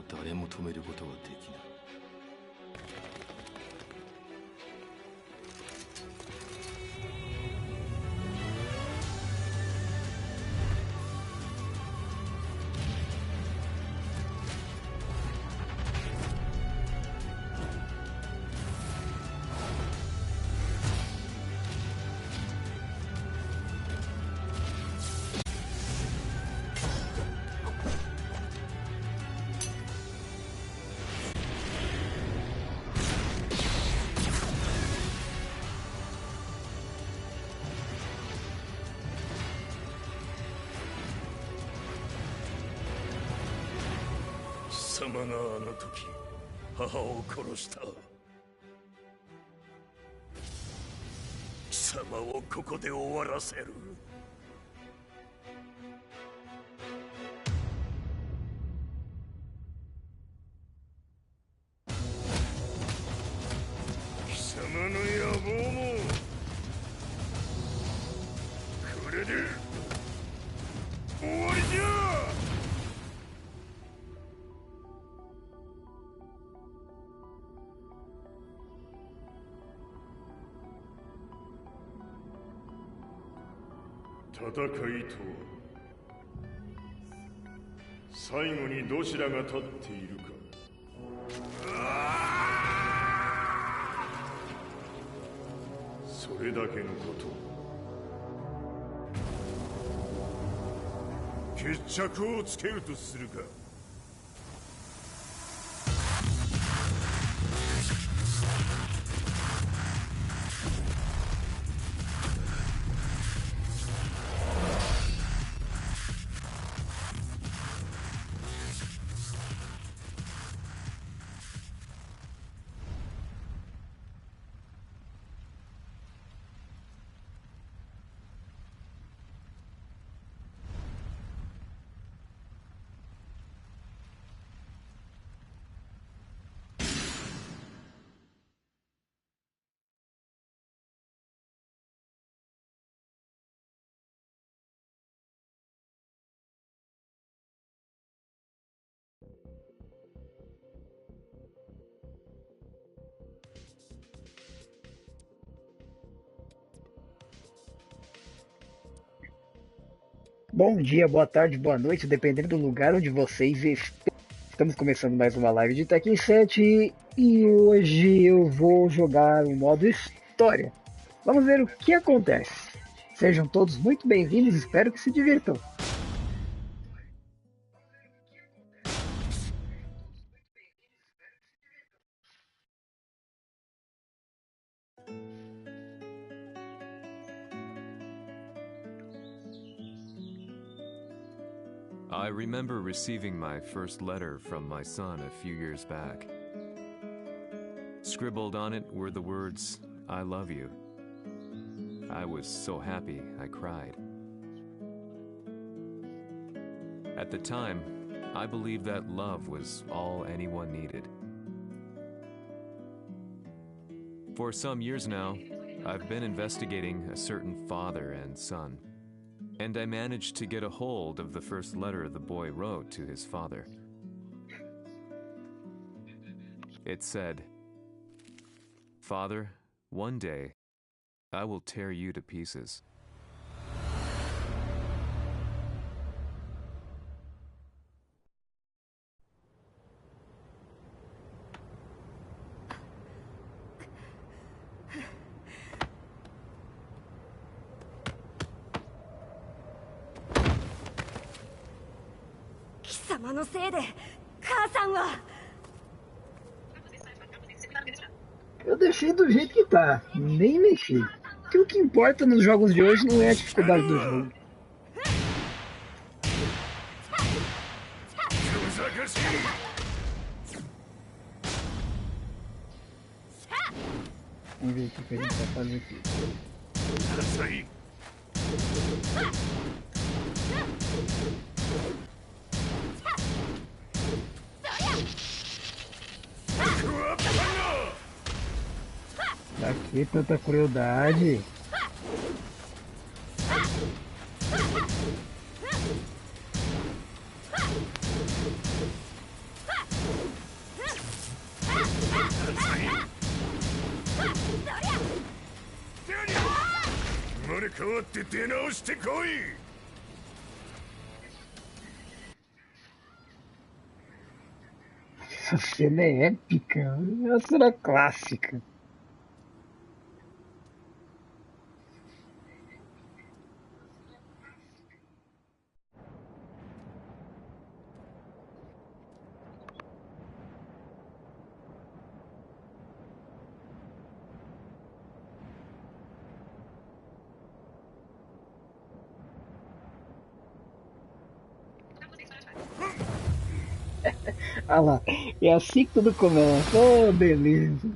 誰も止めることはできない。貴様があの時母を殺した。貴様をここで終わらせる。貴様の野望もこれで終わりじゃ。戦いとは最後にどちらが立っているか。それだけのこと。決着をつけるとするか。Bom dia, boa tarde, boa noite, dependendo do lugar onde vocês estão. Estamos começando mais uma live de Tekken 7 e hoje eu vou jogar o modo história. Vamos ver o que acontece. Sejam todos muito bem-vindos, espero que se divirtam. I remember receiving my first letter from my son a few years back. Scribbled on it were the words, "I love you." I was so happy I cried. At the time, I believed that love was all anyone needed. For some years now, I've been investigating a certain father and son. And I managed to get a hold of the first letter the boy wrote to his father. It said, "Father, one day, I will tear you to pieces." Eu deixei do jeito que tá, nem mexi. Porque o que importa nos jogos de hoje não é a dificuldade do jogo. Vamos ver o que a gente vai fazer aqui. Pra que tanta crueldade? れ変わって出直してこい。 Essa cena é épica, é uma cena clássica. Ah lá, é assim que tudo começa. Oh, beleza.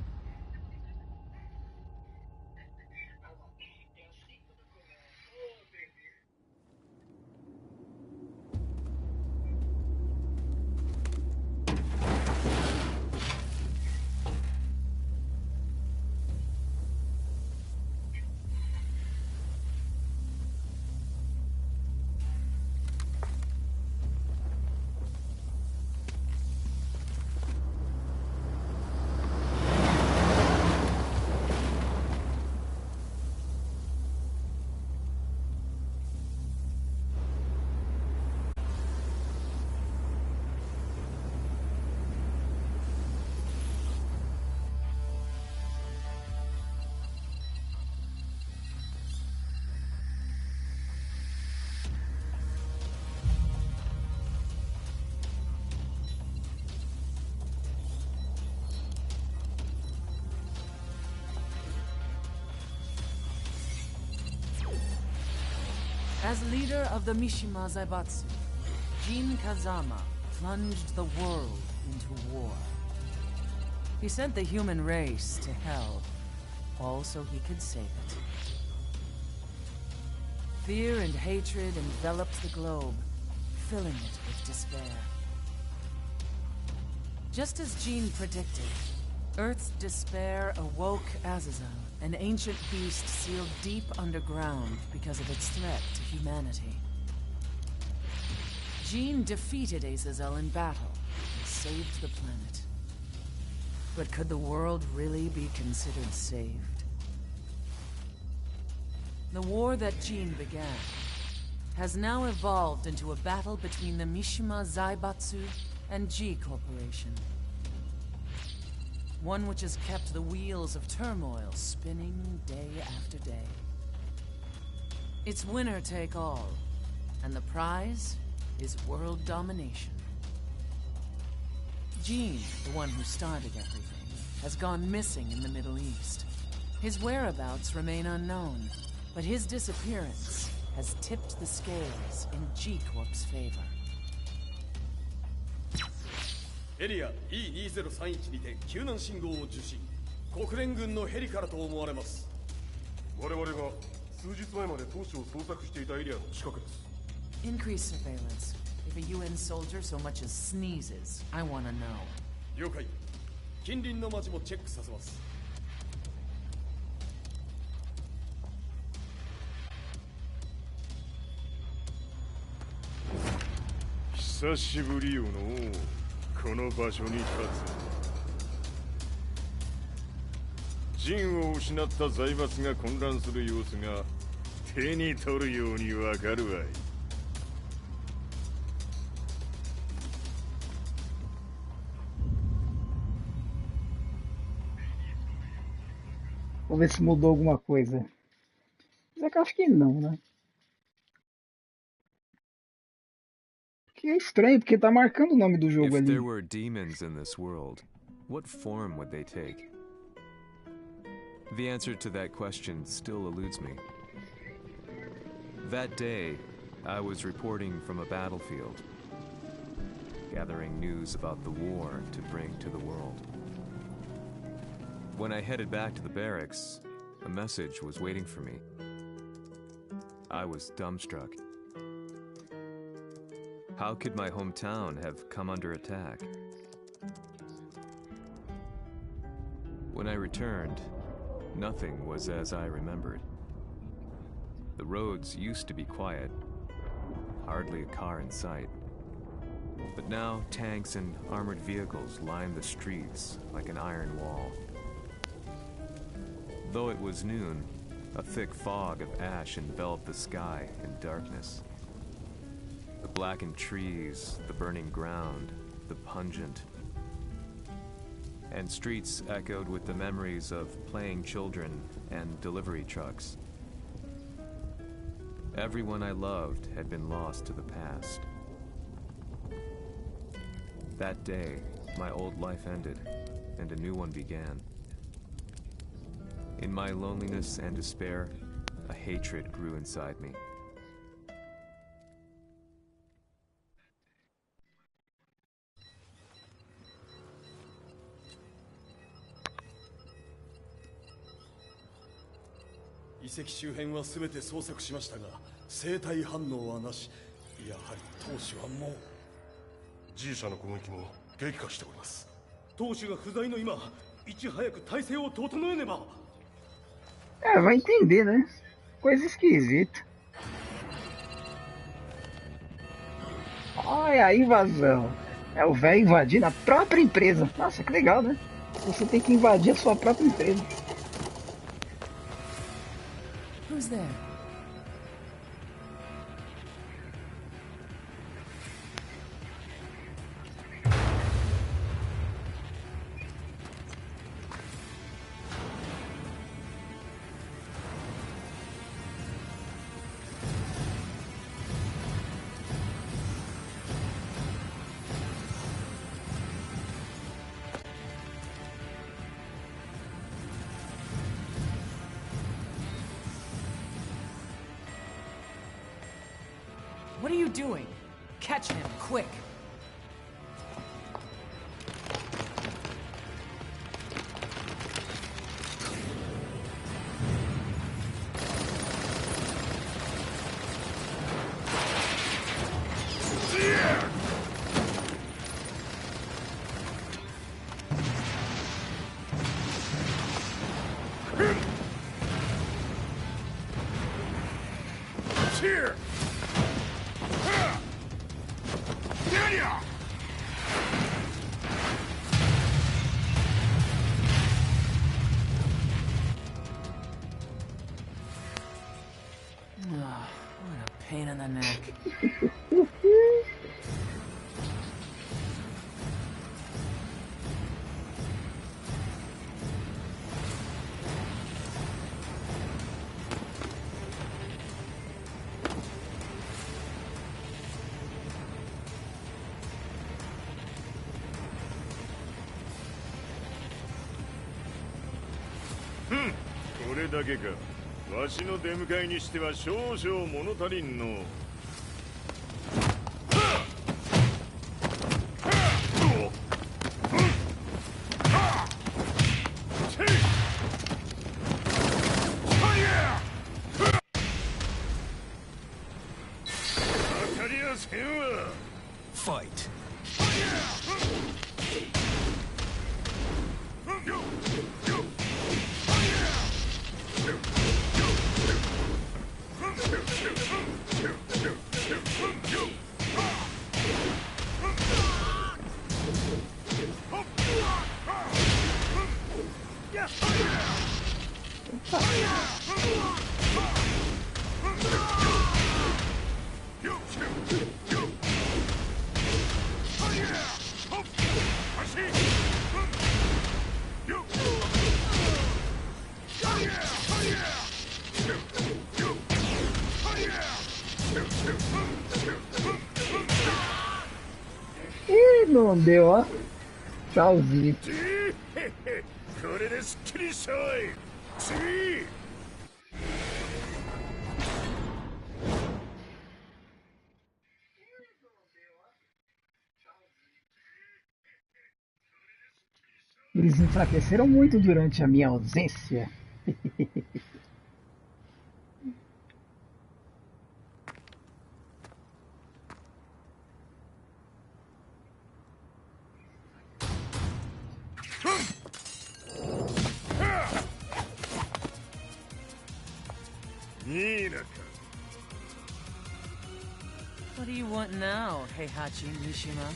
As leader of the Mishima Zaibatsu, Jin Kazama plunged the world into war. He sent the human race to hell, all so he could save it. Fear and hatred enveloped the globe, filling it with despair. Just as Jin predicted, Earth's despair awoke Azazel, an ancient beast sealed deep underground because of its threat to humanity. Jin defeated Azazel in battle and saved the planet. But could the world really be considered saved? The war that Jin began has now evolved into a battle between the Mishima Zaibatsu and G Corporation. One which has kept the wheels of turmoil spinning day after day. It's winner take all, and the prize is world domination. Gene, the one who started everything, has gone missing in the Middle East. His whereabouts remain unknown, but his disappearance has tipped the scales in G-Corp's favor. エリア E2031 にて救難信号を受信。国連軍のヘリからと思われます。我々が数日前まで当初を捜索していたエリアの近くです。 Increase surveillance. If a UN soldier so much as sneezes, I want to know. 了解。近隣の町もチェックさせます。久しぶりよのこの場所に立つ。陣を失った財閥が混乱する様子が手に取るようにわかるわい。Vou ver se mudou alguma coisa. Mas é que eu acho que não, né? Que é estranho, porque tá marcando o nome do jogo If ali. there were demons in this world, what form would they take? The answer to that question still eludes me. That day, I was reporting from a battlefield, gathering news about the war to bring to the world. When I headed back to the barracks, a message was waiting for me. I was dumbstruck. How could my hometown have come under attack? When I returned, nothing was as I remembered. The roads used to be quiet, hardly a car in sight. But now tanks and armored vehicles lined the streets like an iron wall. Though it was noon, A thick fog of ash enveloped the sky in darkness. The blackened trees, the burning ground, the pungent. And streets echoed with the memories of playing children and delivery trucks. Everyone I loved had been lost to the past. That day, my old life ended, and a new one began. In my loneliness and despair, a hatred grew inside me.遺跡周辺は全て捜索しましたが、生体反応はなし。やはり当主はもう。G 社の攻撃も激化しております。当主が不在の今、いち早く体制を整えねば。Vai entender, né? Coisa esquisita. Olha a invasão. É o velho invadindo a própria empresa. Nossa, que legal, né? Você tem que invadir a sua própria empresa. Who's there? What are you doing? Catch him, quick! Here! What a pain in the neck. Hmm. これだけか。わしの出迎えにしては少々物足りんの。当たりやせんわ。Fight. Ih, não deu, ó. Tchauzinho. これですっきりしたわい。次。Eles enfraqueceram muito durante a minha ausência. What do you want now, Heihachi Mishima?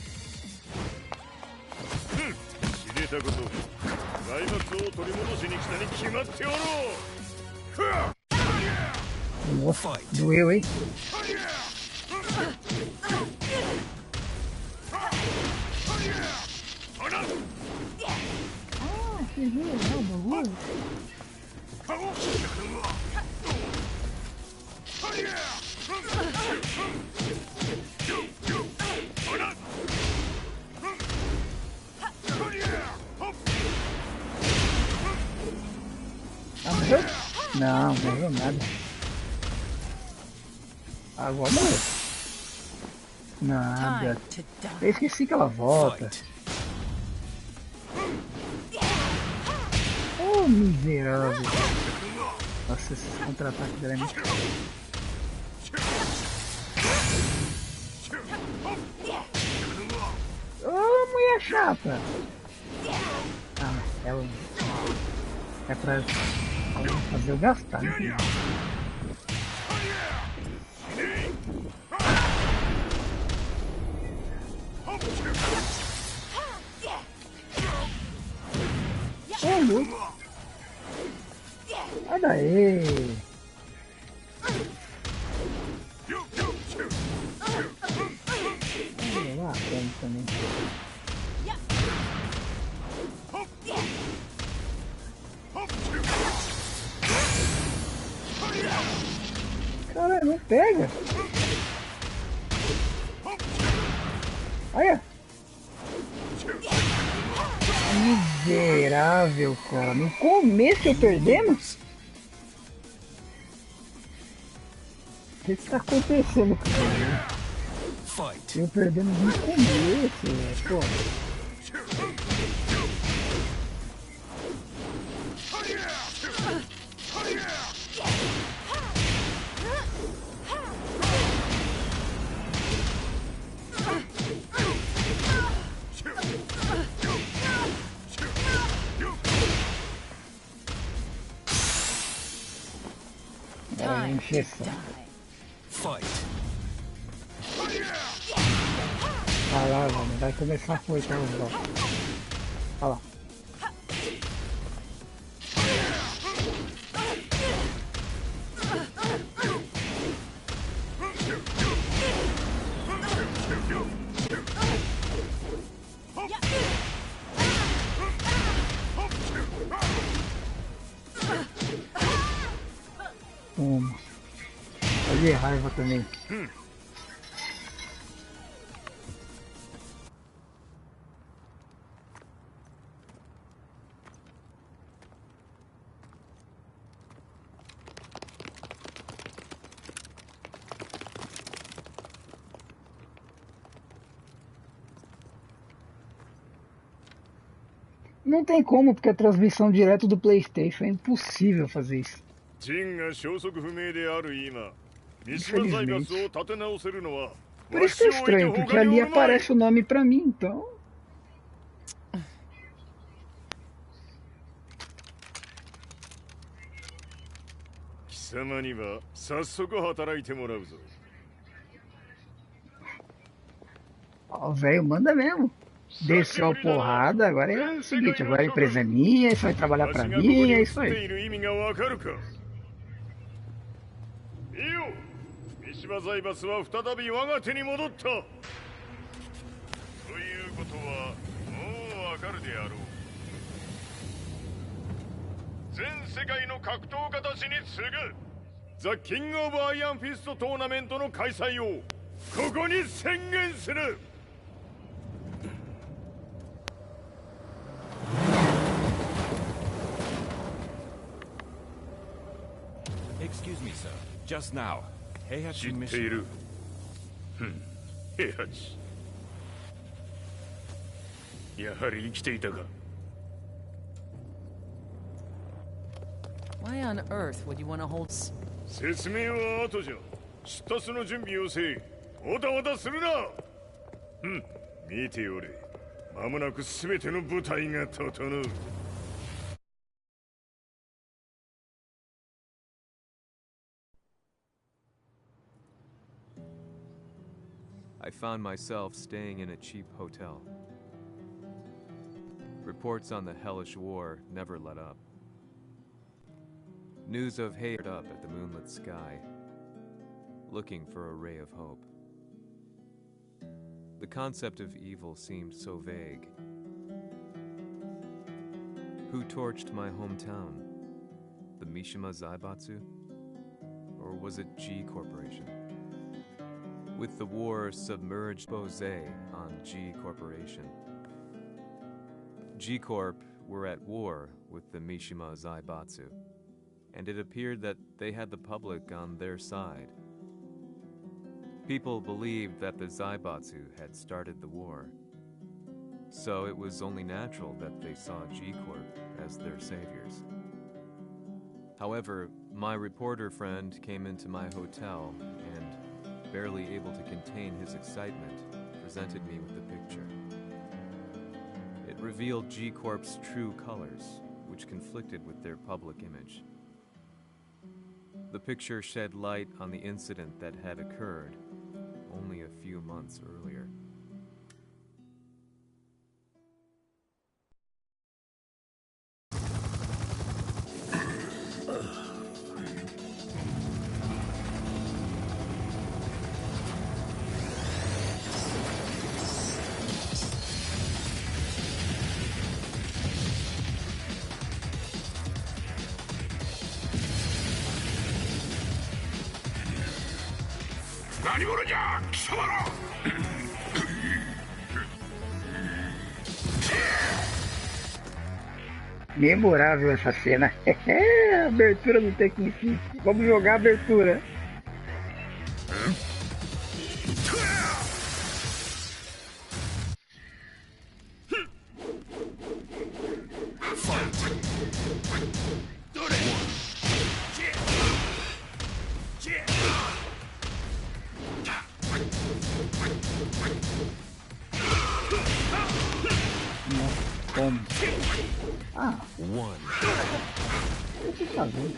知れたこと。財閥を取り戻しに来たに決まっておろう。Nossa, doeu, hein? Ah, que legal o bagulho. Ah, morreu? Não, morreu nada. Agora morreu. Nada. Time to die. Eu esqueci que ela volta. Oh, miserável. Nossa, esse contra-ataque dela é muito... Oh, mulher chata. Ah, ela... É pra fazer eu gastar, né? Ô, louco. Sai daí. Olha lá, também. Caralho, não pega. Olha. Miserável, cara. No começo eu perdemos? O que tá acontecendo com ele? Eu perdendo no começo, pô. Time to die. Olha lá, mano, vai começar a cortar os golpes. Olha lá. Toma. Olha de raiva também. Não tem como, porque é transmissão direto do PlayStation. É impossível fazer isso. ジンが消息不明である今、三島財閥を立て直せるのは Por isso que é estranho, porque ali aparece o nome pra mim, então... 貴様には早速働いてもらうぞ。 Ó, o velho manda mesmo. Desceu a porrada, agora é o seguinte, agora a empresa é minha, isso vai trabalhar pra mim, é isso aí. 三島財閥は再び我が手に戻った。ということはもうわかるであろう。全世界の格闘家たちに次ぐザ・キング・オブ・アイアンフィストトーナメントの開催をここに宣言する。 Excuse me, sir. Just now, Heihachi 知っている。平八。やはり生きていたか。 Why on earth would you want to hold... 説明は後じゃ。出立の準備をせい。おたおたするな。見ておれ。間もなく全ての部隊が整う。 I found myself staying in a cheap hotel. Reports on the hellish war never let up. News of Hay up at the moonlit sky. looking for a ray of hope. The concept of evil seemed so vague. Who torched my hometown? The Mishima Zaibatsu? Or was it G Corporation? With the war submerged expose on G Corporation. G Corp were at war with the Mishima Zaibatsu, and it appeared that they had the public on their side. People believed that the Zaibatsu had started the war, so it was only natural that they saw G Corp as their saviors. However, my reporter friend came into my hotel and, barely able to contain his excitement, presented me with the picture. It revealed G Corp's true colors, which conflicted with their public image. The picture shed light on the incident that had occurred only a few months earlier. Memorável essa cena. Abertura do Tekken 5. Vamos jogar a abertura. Como? Ah, o que tá vendo?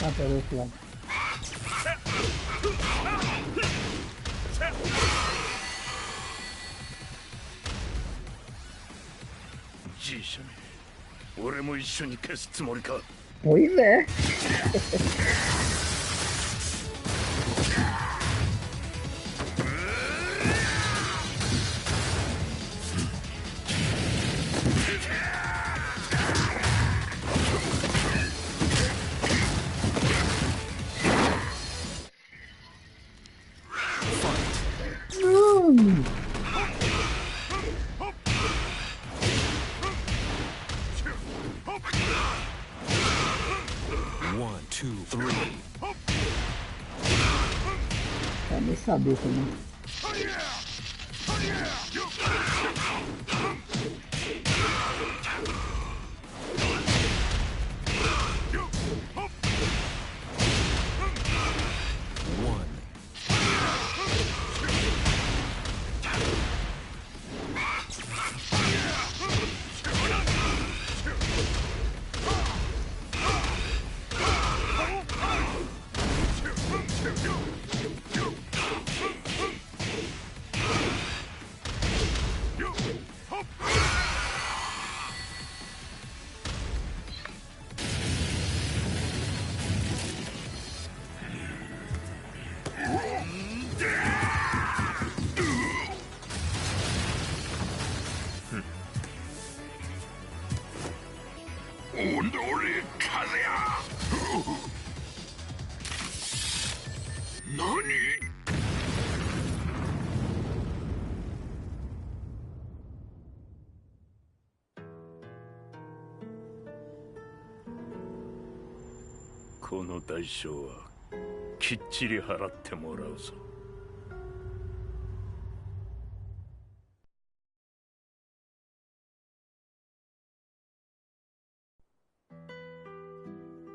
Ah, pelo outro lado. Pois é. Pra nem saber também. 当の代償はきっちり払ってもらうぞ。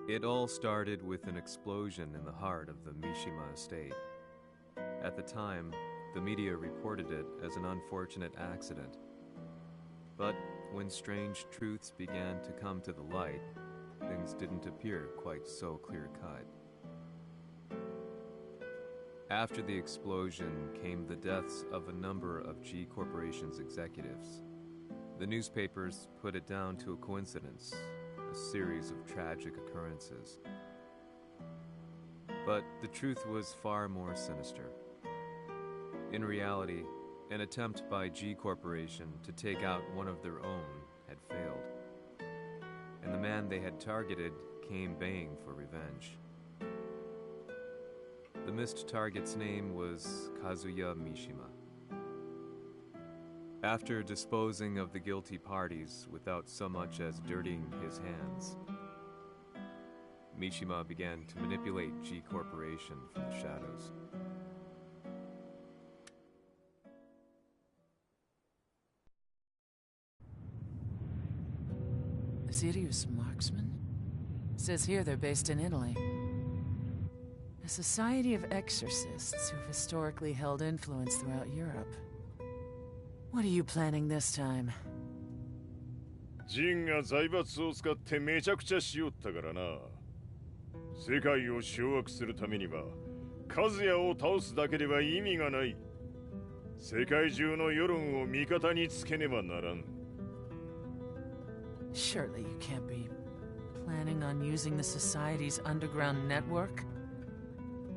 It all started with an explosion in the heart of the Mishima estate. At the time, the media reported it as an unfortunate accident. But when strange truths began to come to the light, things didn't appear quite so clear-cut. After the explosion came the deaths of a number of G Corporation's executives. The newspapers put it down to a coincidence, a series of tragic occurrences. But the truth was far more sinister. In reality, an attempt by G Corporation to take out one of their own had failed, and the man they had targeted came baying for revenge. The missed target's name was Kazuya Mishima. After disposing of the guilty parties without so much as dirtying his hands, Mishima began to manipulate G Corporation from the shadows. Serious marksman? Says here they're based in Italy. A society of exorcists who've historically held influence throughout Europe. What are you planning this time? ジンが財閥を使ってめちゃくちゃしよったからな。世界を掌握するためには、和也を倒すだけでは意味がない。世界中の世論を味方につけねばならん。Surely you can't be planning on using the society's underground network?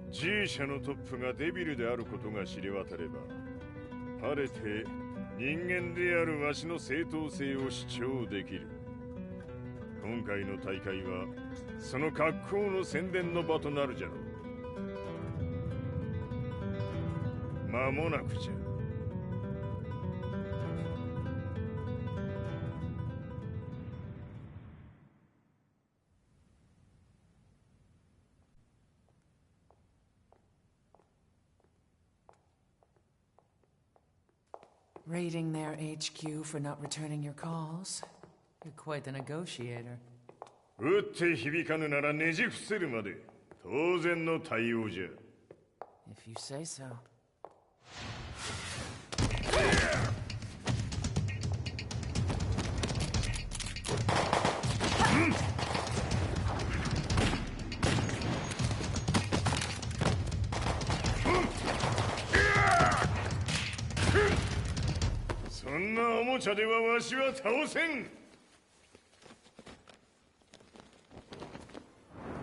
G 社のトップがデビルであることが知れ渡れば、晴れて人間であるわしの正当性を主張できる。今回の大会はその格好の宣伝の場となるじゃろう。間もなくじゃ。Raiding their HQ for not returning your calls. You're quite the negotiator. 撃って響かぬならねじ伏せるまで当然の対応じゃ。If you say so. そんなおもちゃではわしは倒せん。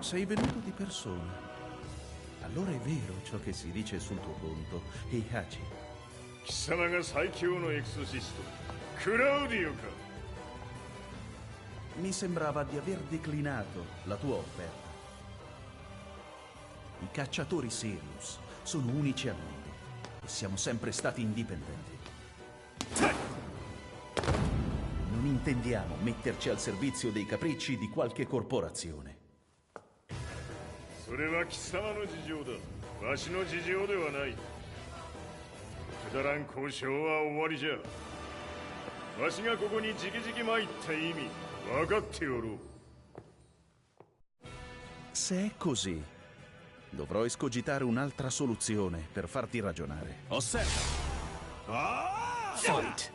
Sei venuto di persona. Allora è vero ciò che si dice sul tuo conto, Heihachi. 貴様が最強のエクソシスト、クラウディオか。Mi sembrava di aver declinato la tua offerta. I cacciatori Sirius sono unici al mondo e siamo sempre stati indipendenti. Non intendiamo metterci al servizio dei capricci di qualche corporazione. それは貴様の事情だ。わしの事情ではない。くだらん交渉は終わりじゃ。わしがここに直々参った意味分かっておろう。Se è così, dovrò escogitare un'altra soluzione per farti ragionare. Osserva! Fight!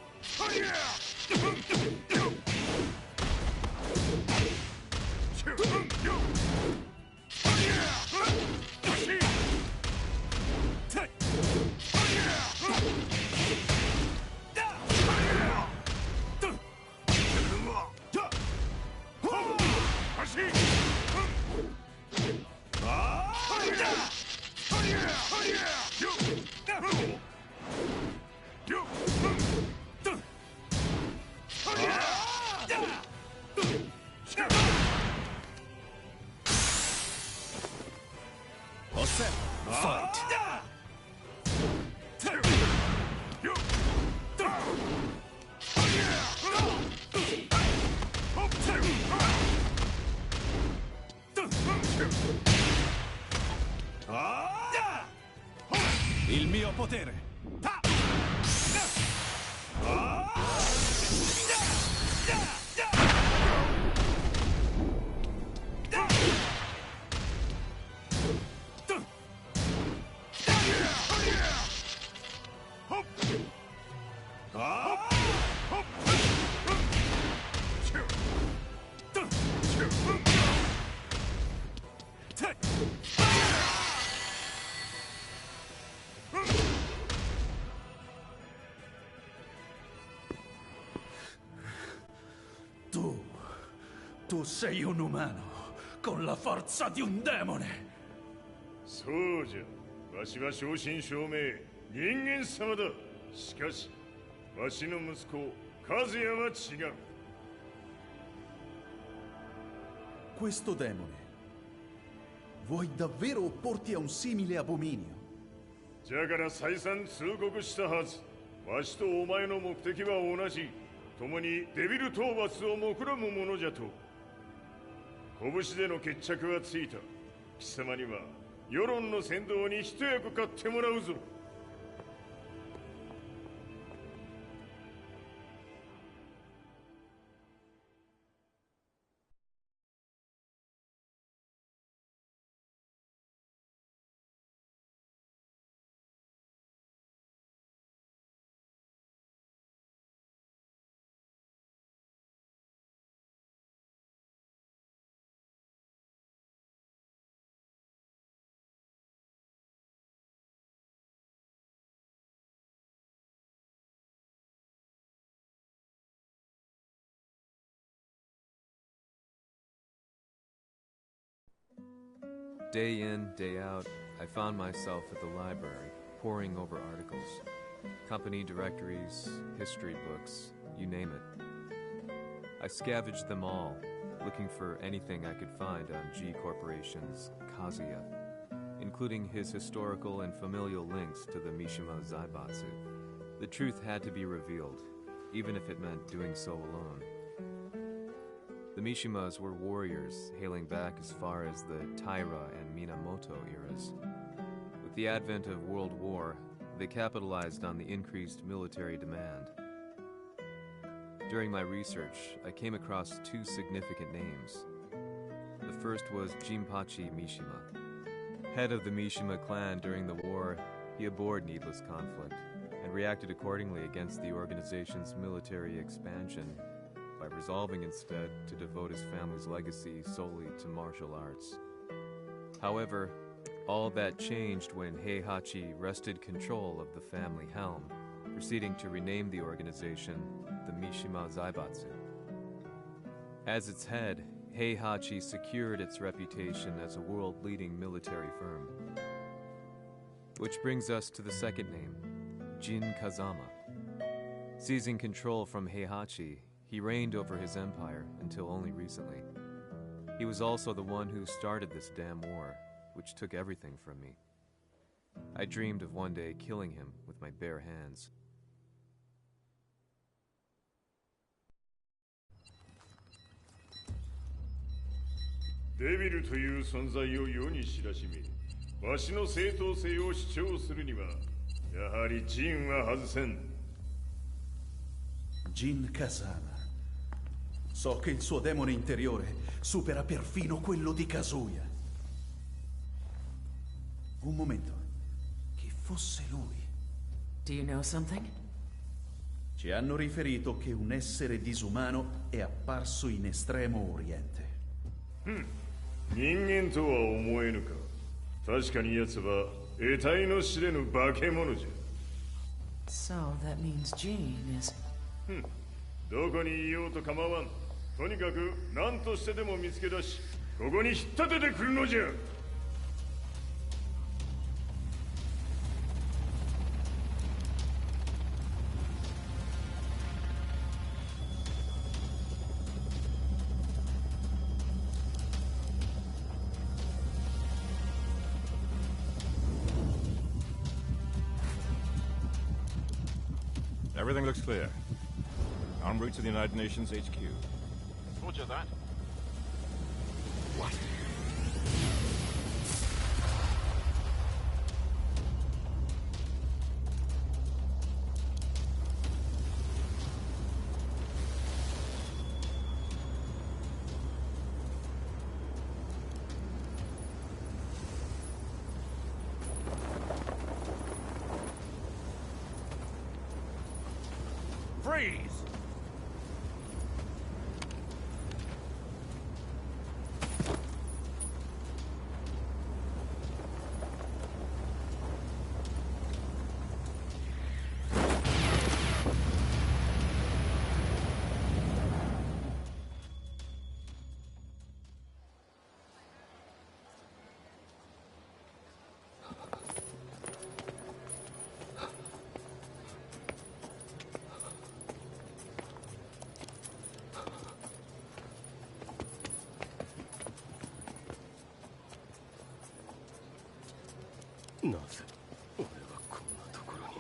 Il mio potere! Ta! Tu sei un umano, con la forza di un demone! そうじゃ。わしは正真正銘人間様だ。しかしわしの息子和也は違う。 Questo demone, vuoi davvero opporti a un simile abominio? じゃから再三通告したはず。わしとお前の目的は同じ。共にデビル討伐を目論むものじゃと。拳での決着はついた。貴様には世論の先導に一役買ってもらうぞ。Day in, day out, I found myself at the library, poring over articles. Company directories, history books, you name it. I scavenged them all, looking for anything I could find on G Corporation's Kazuya, including his historical and familial links to the Mishima Zaibatsu. The truth had to be revealed, even if it meant doing so alone. The Mishimas were warriors hailing back as far as the Taira and Minamoto eras. With the advent of World War, they capitalized on the increased military demand. During my research, I came across two significant names. The first was Jinpachi Mishima. Head of the Mishima clan during the war, he abhorred needless conflict and reacted accordingly against the organization's military expansion by resolving instead to devote his family's legacy solely to martial arts. However, all that changed when Heihachi wrested control of the family helm, proceeding to rename the organization the Mishima Zaibatsu. As its head, Heihachi secured its reputation as a world-leading military firm. Which brings us to the second name, Jin Kazama. Seizing control from Heihachi, he reigned over his empire until only recently. He was also the one who started this damn war, which took everything from me. I dreamed of one day killing him with my bare hands. Devil という存在を世に知らしめ、わしの正当性を主張するには、やはりジンは外せん。Jin Kazama. So che il suo demone interiore supera perfino quello di Kazuya. Un momento. Chi fosse lui? Do you know something? Ci hanno riferito che un essere disumano è apparso in Estremo Oriente. 人間とは思えぬか。確かに奴は得体の知れぬ化け物じゃ。So that means Jean is... どこにいようと構わん。とにかく何としてでも見つけ出し、ここに引っ立ててくるのじゃ。Everything looks clear. En route to the United Nations HQ. Roger that. Freeze!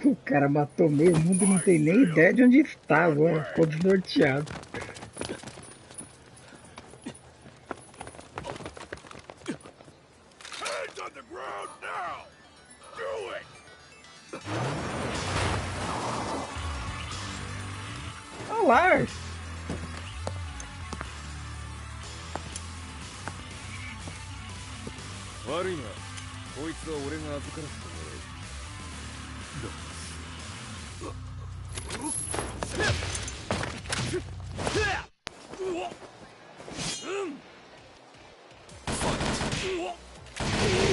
O cara matou meio mundo e não tem nem ideia de onde está agora. Ficou desnorteado. Hands on the ground now! Do it! Ô, Lars!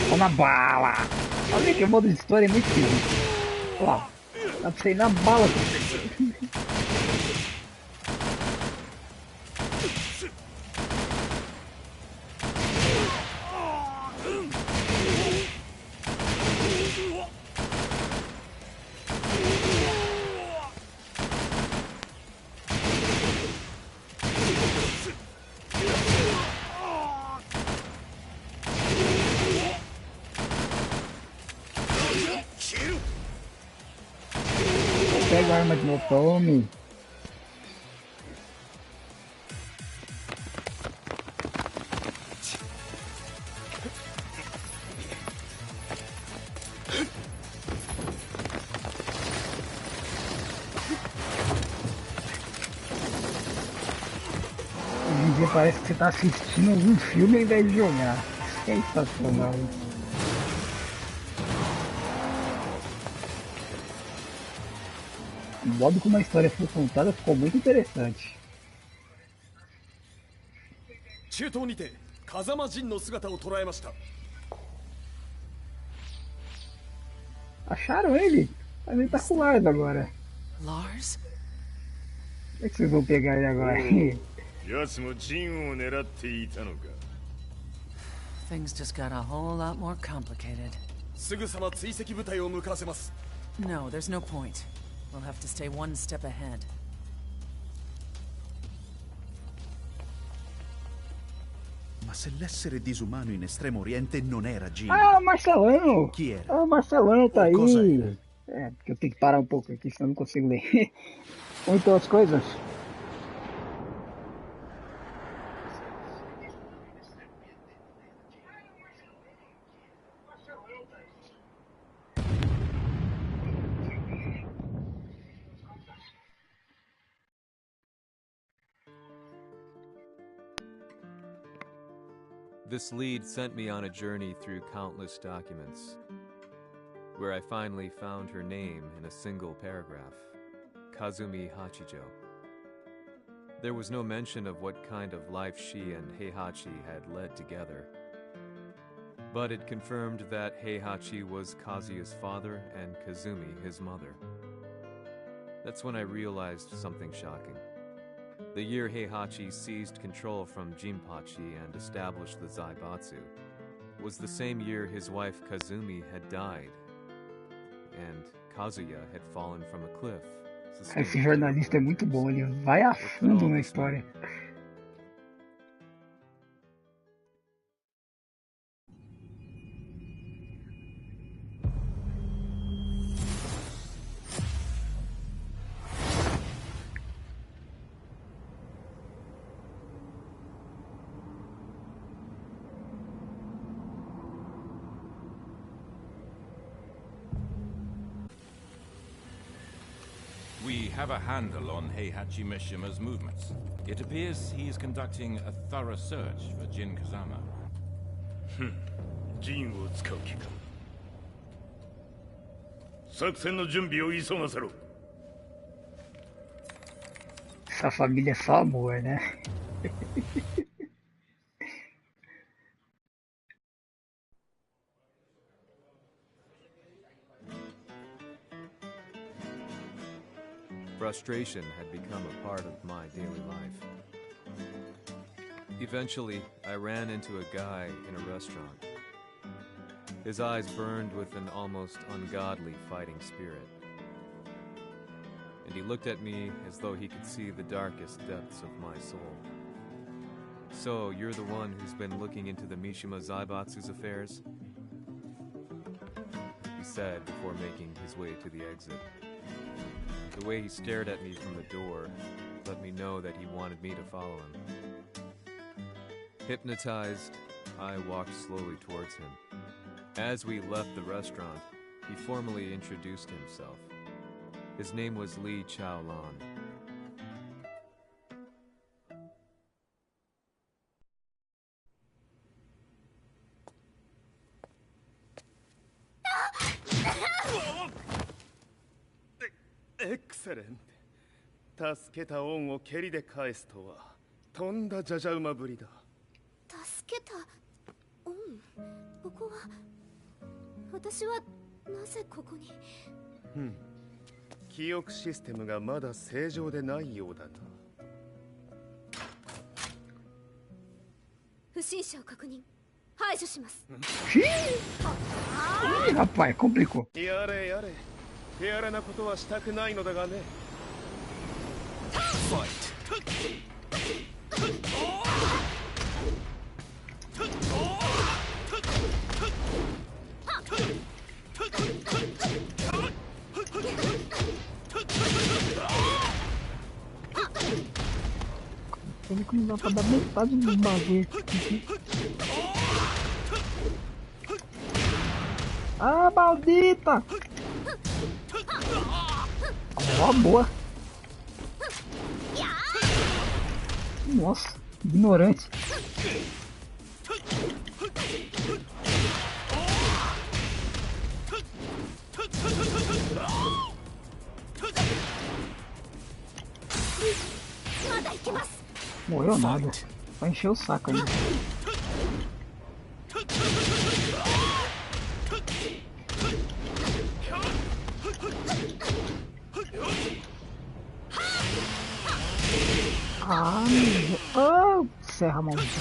Toma bala! Olha que o modo de história é muito esquisito. Olha lá, dá pra você ir na bala. Pega a arma de meu tome. Hoje em dia parece que você está assistindo algum filme ao invés de jogar. Sensacional. O modo como a história foi contada ficou muito interessante. 中東にて風間陣の姿を捉えました。 Acharam ele? Tá meio tá com o Lars agora. Lars? Como é que vocês vão pegar ele agora? やつも陣を狙っていたのか。 Things just got a whole lot more complicated. すぐさま追跡部隊を向かわせます。 No, there's no point. We'll have to stay one step ahead. Ma se l'essere disumano in Estremo Oriente non era Jin, Ah, Marcelão! chi era? Ah, Marcelão tá aí. Cosa era? É, porque eu tenho que parar um pouco aqui, senão eu não consigo ler. Ou então as coisas. This lead sent me on a journey through countless documents, where I finally found her name in a single paragraph, Kazumi Hachijo. There was no mention of what kind of life she and Heihachi had led together, but it confirmed that Heihachi was Kazuya's father and Kazumi his mother. That's when I realized something shocking. The year Heihachi seized control from Jinpachi and established the Zaibatsu was the same year his wife Kazumi had died, and Kazuya had fallen from a cliff. Esse jornalista é muito bom, ele vai a fundo na história. We have a handle on Heihachi Mishima's movements. It appears he is conducting a thorough search for Jin Kazama. 陣を使う気か。作戦の準備を急がせろ。Essa família é só amor, né? Frustration had become a part of my daily life. Eventually, I ran into a guy in a restaurant. His eyes burned with an almost ungodly fighting spirit. And he looked at me as though he could see the darkest depths of my soul. So, you're the one who's been looking into the Mishima Zaibatsu's affairs? He said before making his way to the exit. The way he stared at me from the door let me know that he wanted me to follow him. Hypnotized, I walked slowly towards him. As we left the restaurant, he formally introduced himself. His name was Li Chaolan. Excellent. 助けた恩を蹴りで返すとはとんだじゃじゃ馬ぶりだ。助けた恩、ここは私はなぜここに。記憶システムがまだ正常でないようだな。不審者を確認、排除します。Ih, rapaz, complicou. やれやれ、手荒なことはしたくないのだがね。Ele que não dá pra dar metade dos bagulho. Ah, maldita! Ó, boa! Nossa, ignorante. Morreu nada, só encheu o saco ainda. Ah, oh, serra maldita.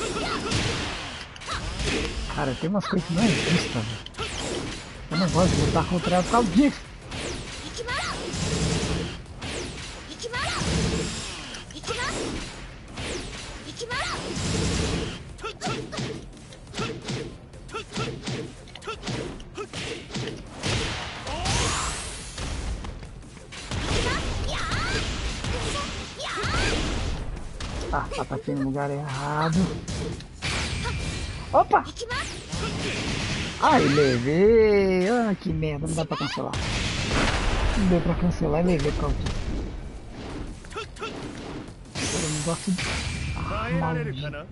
Cara, tem umas coisas que não é justa, velho. Eu não gosto de lutar contra ela por causa disso. Ah, ataquei no lugar errado. Opa! Ai, levei! Ah, que merda, não dá pra cancelar. Não deu pra cancelar e levei pra outro. Eu não gosto de... Ah, maldito.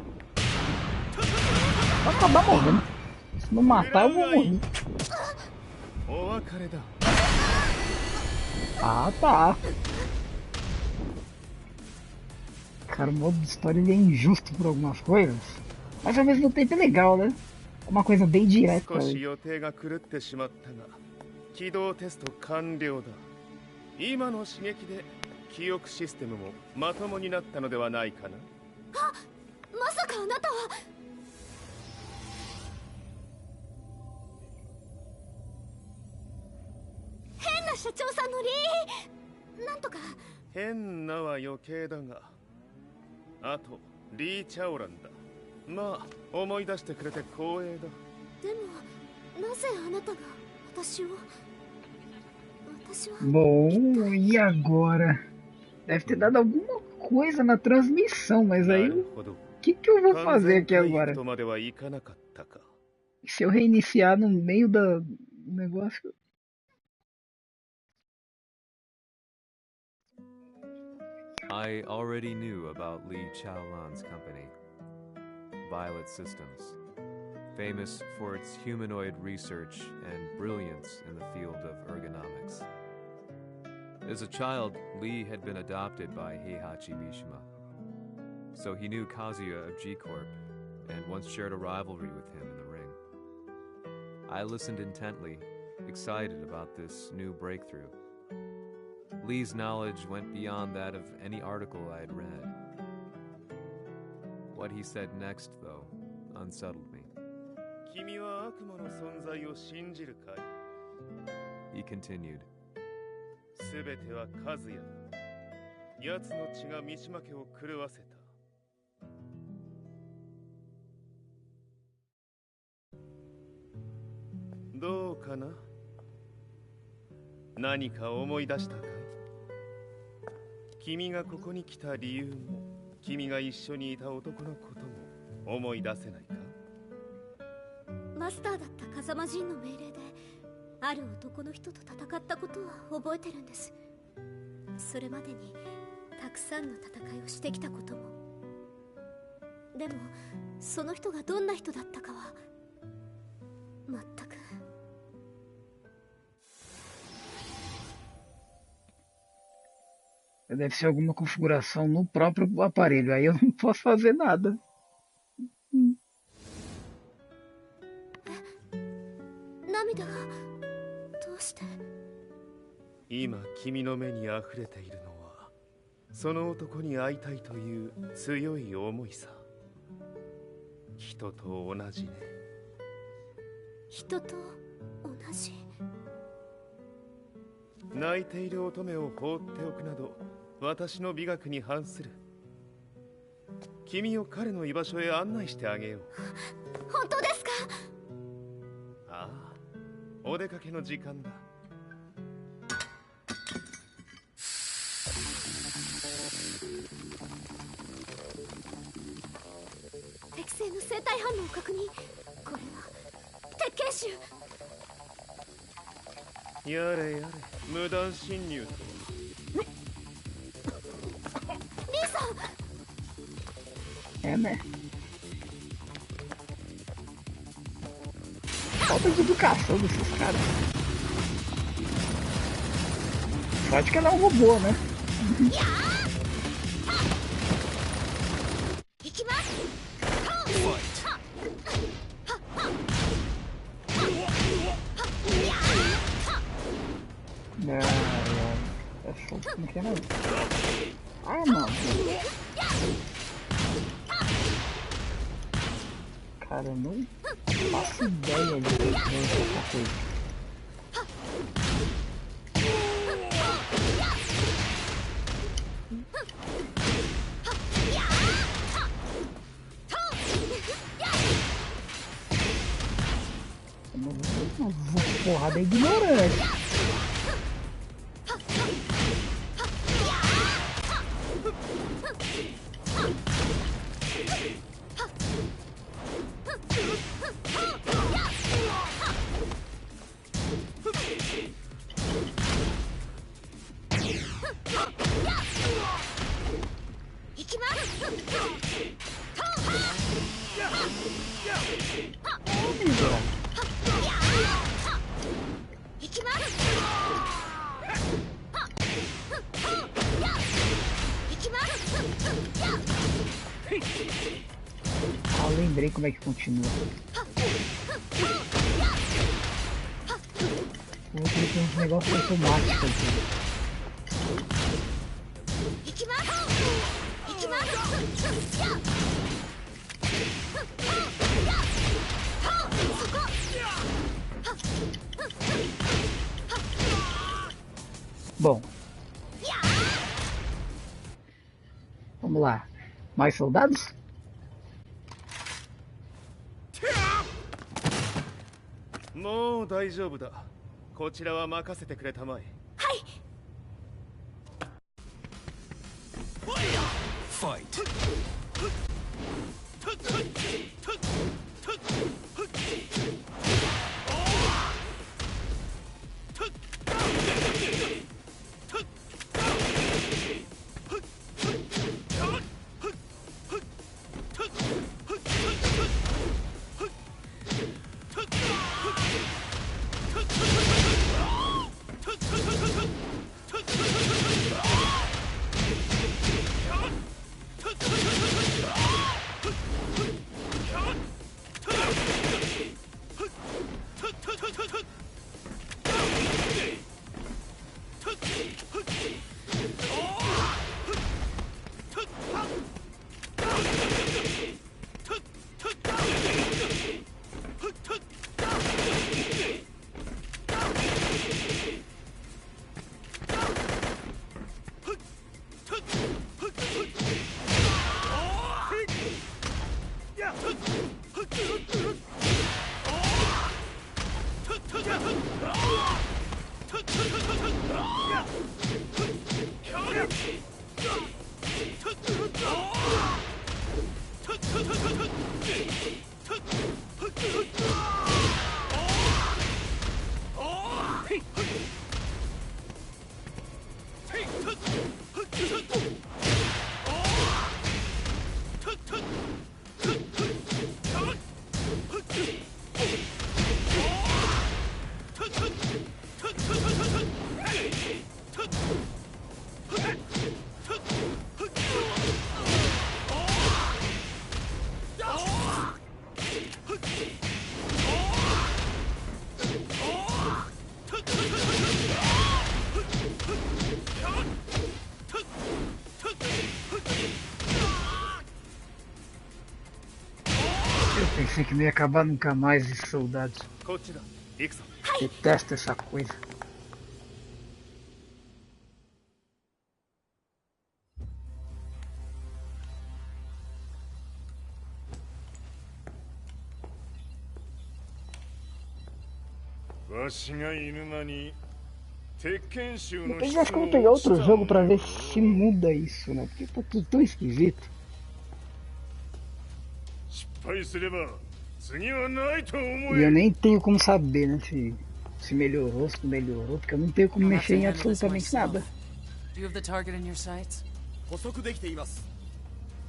Vou acabar morrendo. Se não matar, eu vou morrer. Ah, tá. Cara, o modo de história ele é injusto por algumas coisas, mas ao mesmo tempo é legal, né? É uma coisa bem direta. Hennaは余計だが、あとリー・チャオランだ。まあ思い出してくれて光栄だ。でもなぜあなたが私を。Bom, e agora? Deve ter dado alguma coisa na transmissão, mas aí o que eu vou fazer aqui agora? Se eu reiniciar no meio do negócio? I already knew about Li Chaolan's company, Violet Systems, famous for its humanoid research and brilliance in the field of ergonomics. As a child, Lee had been adopted by Heihachi Mishima. So he knew Kazuya of G-Corp, and once shared a rivalry with him in the ring. I listened intently, excited about this new breakthrough. Lee's knowledge went beyond that of any article I had read. What he said next, though, unsettled me. He continued. 全ては和也だ。奴の血が三島家を狂わせた。どうかな？何か思い出したかい？君がここに来た理由も、君が一緒にいた男のことも思い出せないか？マスターだった風間陣の命令で、ある男の人と戦ったことは覚えてるんです。それまでにたくさんの戦いをしてきたことも。でもその人がどんな人だったかは全く。Deve ser alguma configuração no próprio aparelho, aí eu não posso fazer nada. 涙がどうして？今君の目にあふれているのはその男に会いたいという強い思いさ。人と同じね。人と同じ。泣いている乙女を放っておくなど私の美学に反する。君を彼の居場所へ案内してあげよう。本当ですか？ああ、お出かけの時間だ。適正の生体反応を確認。これは鉄拳臭。やれやれ、無断侵入と。リーさん。É, né? Falta de educação desses caras. Sorte que ela é um robô, né? É fogo, como que é mais? Ah, não. Cara, eu não faço ideia de ver essa coisa. Eu não vou porrada ignorante. Ah, lembrei como é que continua. Vou ter uns negócios automáticos aqui. Bom, vamos lá. Mais soldados? もう大丈夫だ。こちらは任せてくれたまえ。はい。Fight. Pensei que não ia acabar nunca mais esses soldados. Detesto essa coisa. Depois acho que eu vou pegar outro jogo pra ver se muda isso, né? Porque tá tudo tão esquisito. E eu nem tenho como saber, né? Se melhorou, se não melhorou, porque eu não tenho como mexer em absolutamente nada. Do you have the target in your sights?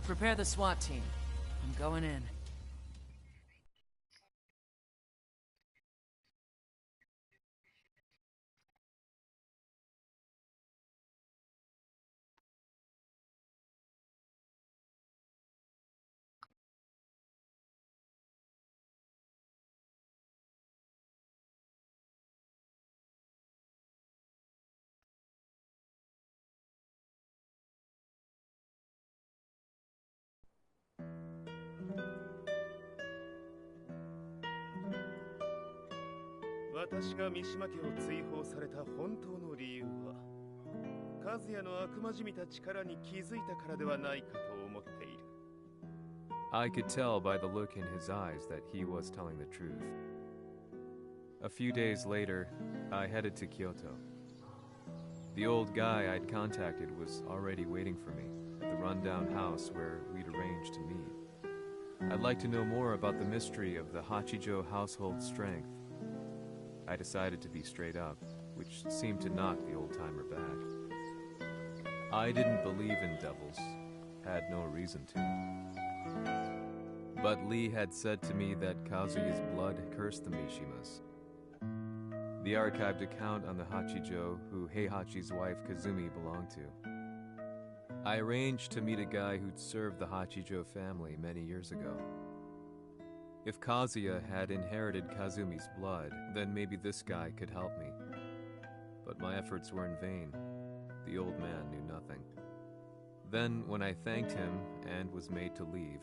Prepare the SWAT team. I'm going in. I could tell by the look in his eyes that he was telling the truth. A few days later, I headed to Kyoto. The old guy I'd contacted was already waiting for me at the rundown house where we'd arranged to meet. I'd like to know more about the mystery of the Hachijo household strength. I decided to be straight up, which seemed to knock the old-timer back. I didn't believe in devils, had no reason to. But Lee had said to me that Kazuya's blood cursed the Mishimas. The archived account on the Hachijo who Heihachi's wife Kazumi belonged to. I arranged to meet a guy who'd served the Hachijo family many years ago. If Kazuya had inherited Kazumi's blood, then maybe this guy could help me. But my efforts were in vain. The old man knew nothing. Then, when I thanked him and was made to leave,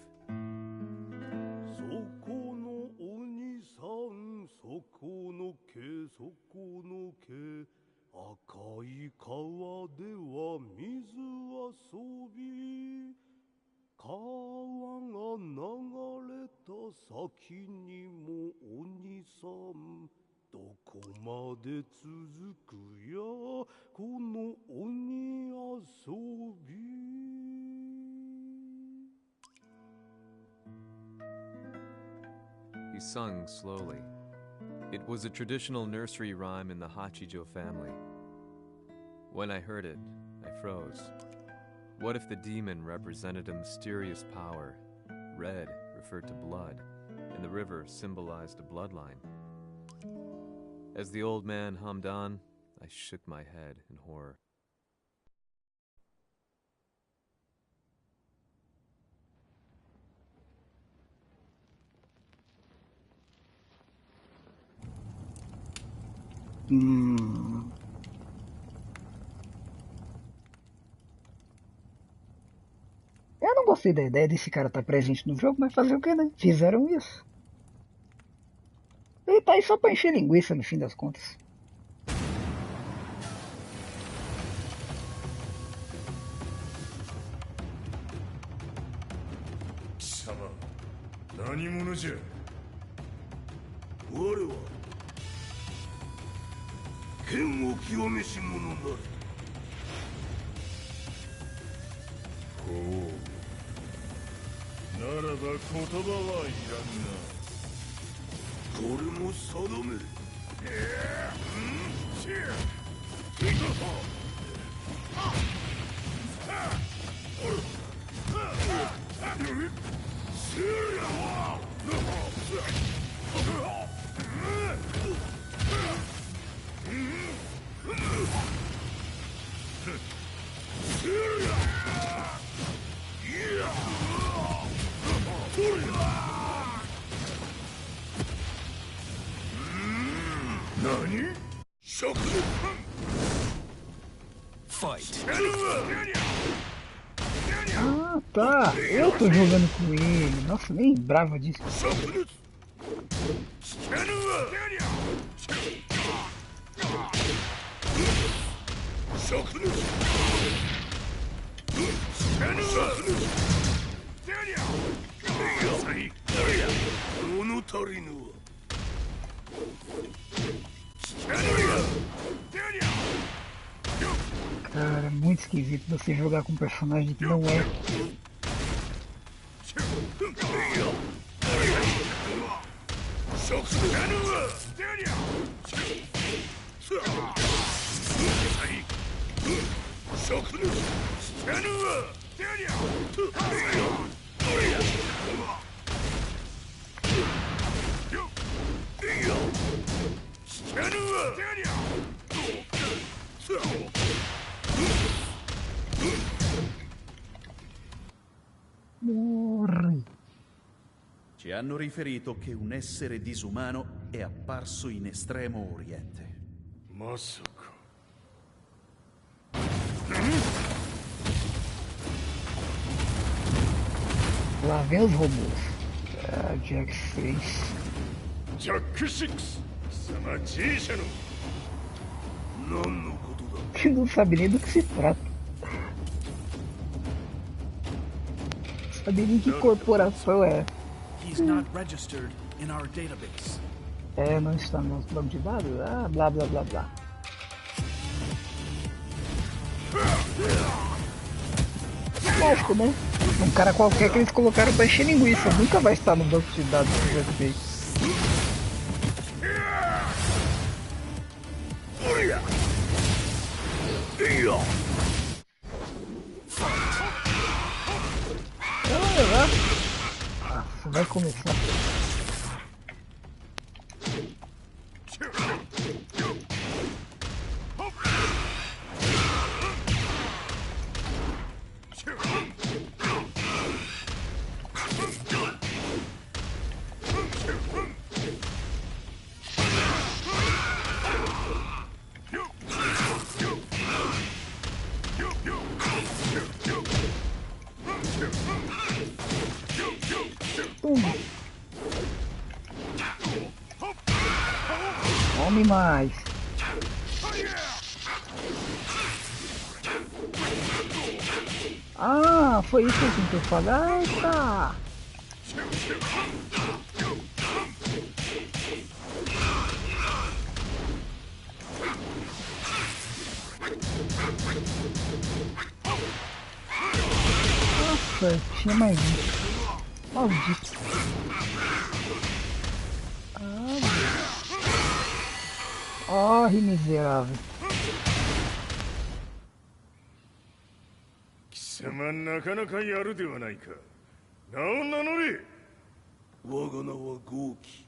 he sung slowly. It was a traditional nursery rhyme in the Hachijo family. When I heard it, I froze. What if the demon represented a mysterious power? Red referred to blood, and the river symbolized a bloodline. As the old man hummed on, I shook my head in horror. Eu não gostei da ideia desse cara estar presente no jogo, mas fazer o que, né? Fizeram isso. Ele tá aí só pra encher linguiça no fim das contas. 剣を極めし者なれ。ほう。ならば言葉はいらんな。これも定め。何？ Ah, tá. Eu tô jogando com ele. Nossa, nem lembrava disso. Cara, é muito esquisito você jogar com um personagem que não é. Morri. Ci hanno riferito che un essere disumano è apparso in Estremo Oriente. Masaka. Lá vem os robôs. Ah, Jack 6. Jack 6! Sama G-社の Que não sabe nem do que se trata. Não sabe nem que corporação é. He's not registered in our database. É, não está no nosso banco de dados? Ah, blá blá blá blá. Lógico, né? Um cara qualquer que eles colocaram pra encher linguiça. Nunca vai estar no banco de dados do database. Nossa, vai começar. Come mais. Ah, foi isso que eu falei. Ah, tá. Nossa, tinha mais um. Maldito. Ah, miserável. 貴様なかなかやるではないか。名を名乗れ。我が名は豪輝。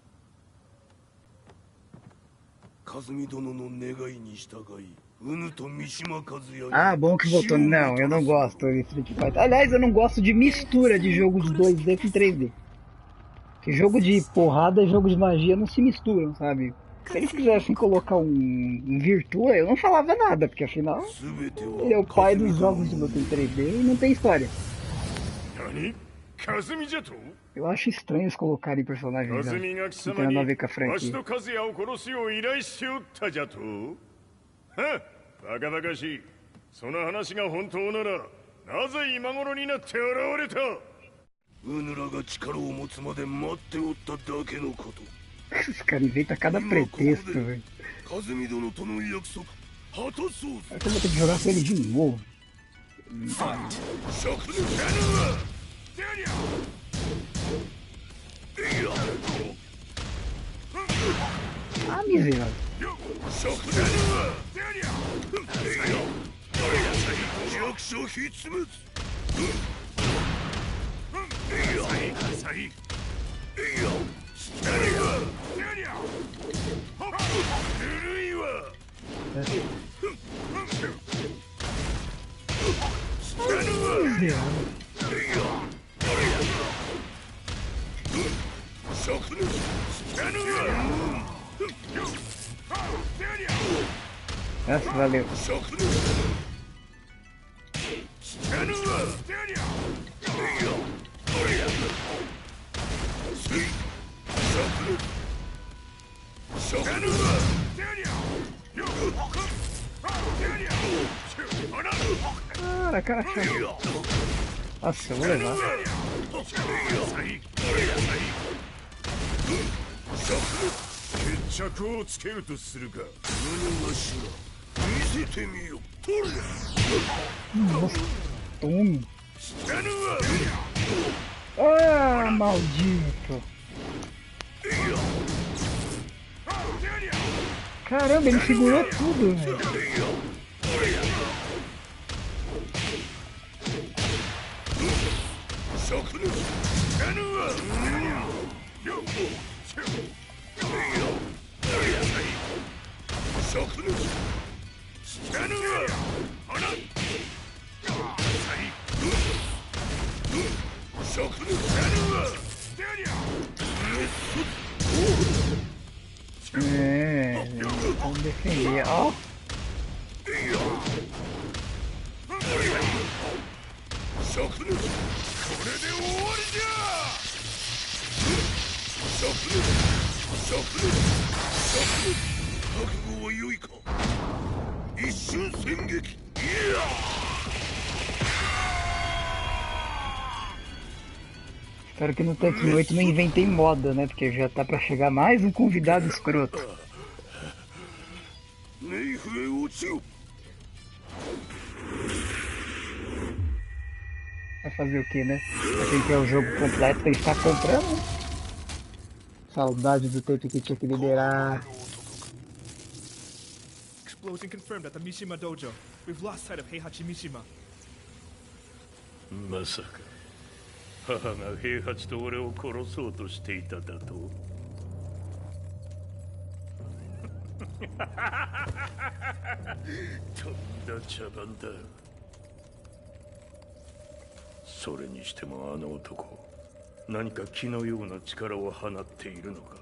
和美殿の願いに従い、Unoと三島和也。 Ah, bom que voltou. Não, eu não gosto de Street Fighter. Aliás, eu não gosto de mistura de jogos 2D com 3D. Porque jogo de porrada e jogo de magia não se misturam, sabe? Se eles quisessem colocar um Virtua, eu não falava nada, porque afinal ele é o pai dos jogos de luta em 3D e não tem história. Eu acho estranho eles colocarem personagens que tem nada a ver com a franquia. Uno らが力を持つまで待っておっただけのこと。Esse cara inventa cada pretexto, velho. 和美殿との約束果たそうぜ。 Acho que eu vou ter que jogar com ele de novo. Ah, miserável. Essa valeu. Cara, cara, nossa, eu vou levar. 決着をつけるとするか。何がしら見せてみよ。取れ。 Nossa, tome. Ah, maldito. Caramba, ele segurou tudo, velho. É, vamos defender, ó. Espero que no Tekken 8 não inventei moda, né? Porque já tá pra chegar mais um convidado escroto. Vai fazer o que, né? Pra quem quer o jogo completo tem que estar comprando. Saudade do tempo que tinha que liderar. Explosion confirmed at the Mishima Dojo. We've lost sight of Heihachi Mishima. まさか母が平八と俺を殺そうとしていただと。とんだ茶番だ。それにしてもあの男、何か気のような力を放っているのか。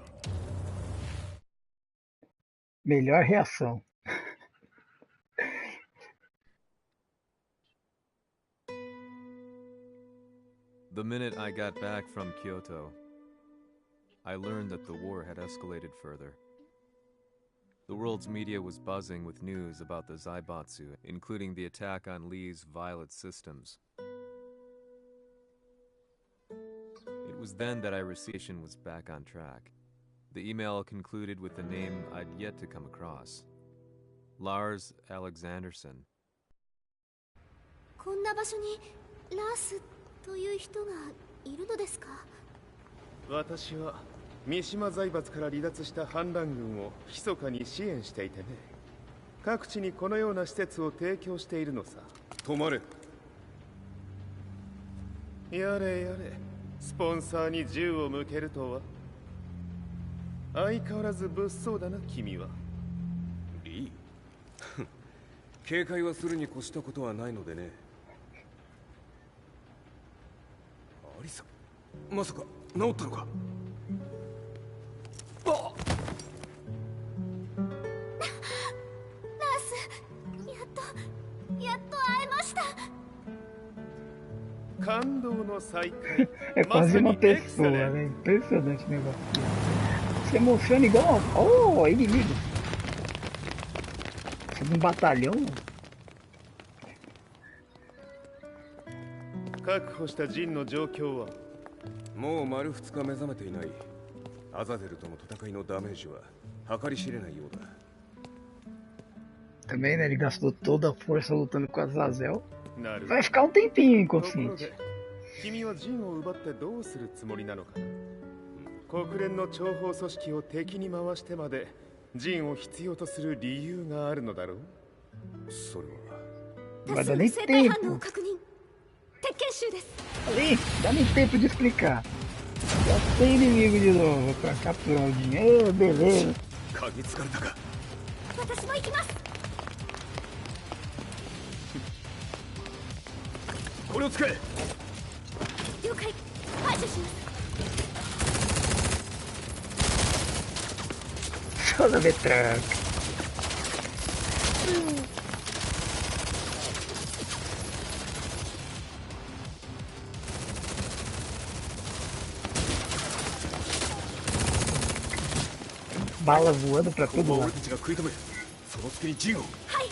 Melhor reação. The minute I got back from Kyoto, I learned that the war had escalated further. The world's media was buzzing with news about the Zaibatsu, including the attack on Lee's Violet systems. It was then that I received was back on track. The email concluded with a name I'd yet to come across. Lars Alexanderson. こんな場所にラースという人がいるのですか。私は三島財閥から離脱した反乱軍を密かに支援していてね。各地にこのような施設を提供しているのさ。止まれ。やれやれ、スポンサーに銃を向けるとは。相変わらず物騒だな君は。リー警戒はするに越したことはないのでね。アリサ、まさか治ったのか。あっラース、やっと会えました。感動の再会。 É quase uma pessoa, né? Impressionante o negócio. Se emociona igual. Oh, inimigo. Você é um batalhão? 確保した陣の状況は。もう丸2日目覚めていない。アザゼルとの戦いのダメージは計り知れないようだ。 Também, né? Ele gastou toda a força lutando com a Azazel. Vai ficar um tempinho inconsciente. 君はジンを奪ってどうするつもりなのかな。国連の諜報組織を敵に回してまでジンを必要とする理由があるのだろう。それは。Vai dar nem tempo. Ih, dá nem tempo de explicar. Já tem inimigo de novo pra capturar o dinheiro, beleza. 嗅ぎつかれたか。私も行きます。これを使え。了解。排除します。Son of a truck. Bala voando pra todo lado. その隙にジンを。はい。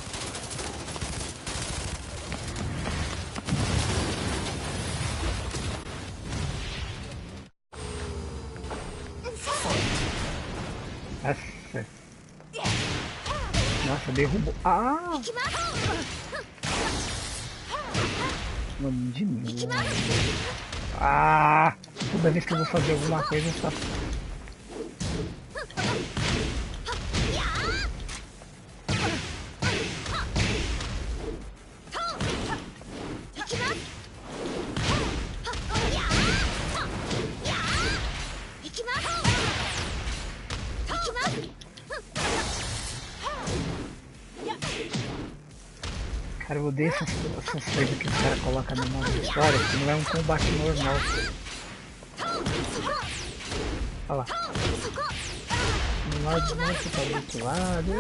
Nossa, derrubou. Ah! Mano, de novo. Ah! Toda vez que eu vou fazer alguma coisa, só. Cara, eu odeio essas coisas que os caras colocam na modo história, que não é um combate normal. Olha lá. Um lado do outro, tá do outro lado.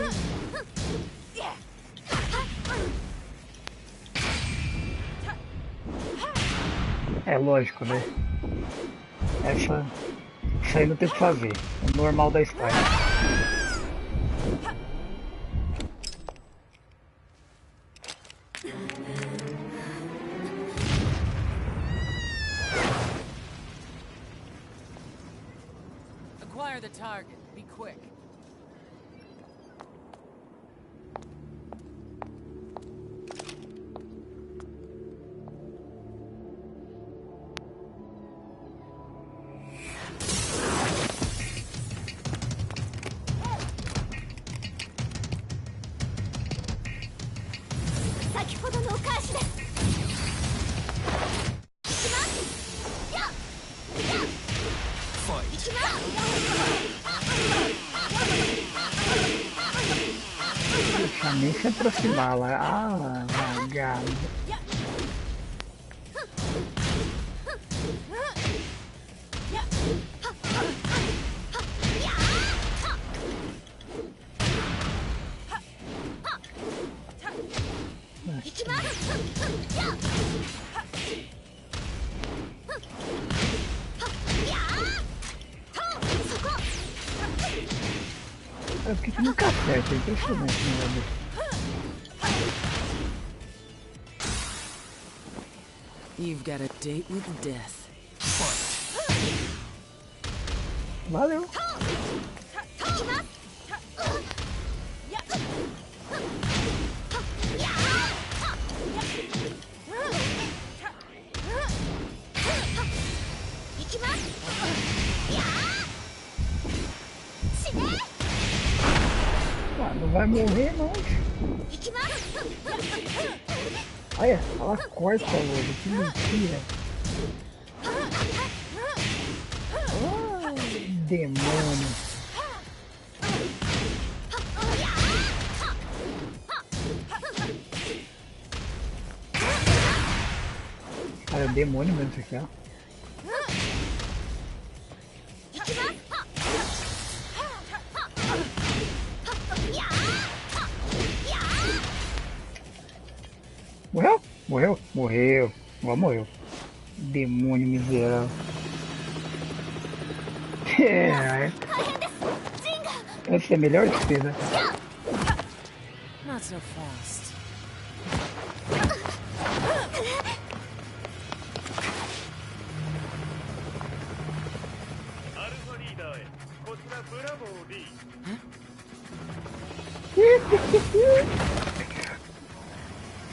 É lógico, né? Isso aí não tem o que fazer. É o normal da história. Acquire the target. Be quick. Nem se aproximar lá. Ah, vagabundo. Cara, por que nunca acerta? É impressionante o negócio. You've got a date with death. Valeu. Ah, não vai morrer não. Olha, ela corta hoje, que mentira. Oh, demônio. Cara, é demônio mesmo isso aqui, ó. Morreu? Morreu? Morreu. Agora morreu. Demônio miserável. Essa é a melhor defesa. Not so fast. こちらブラボーリー。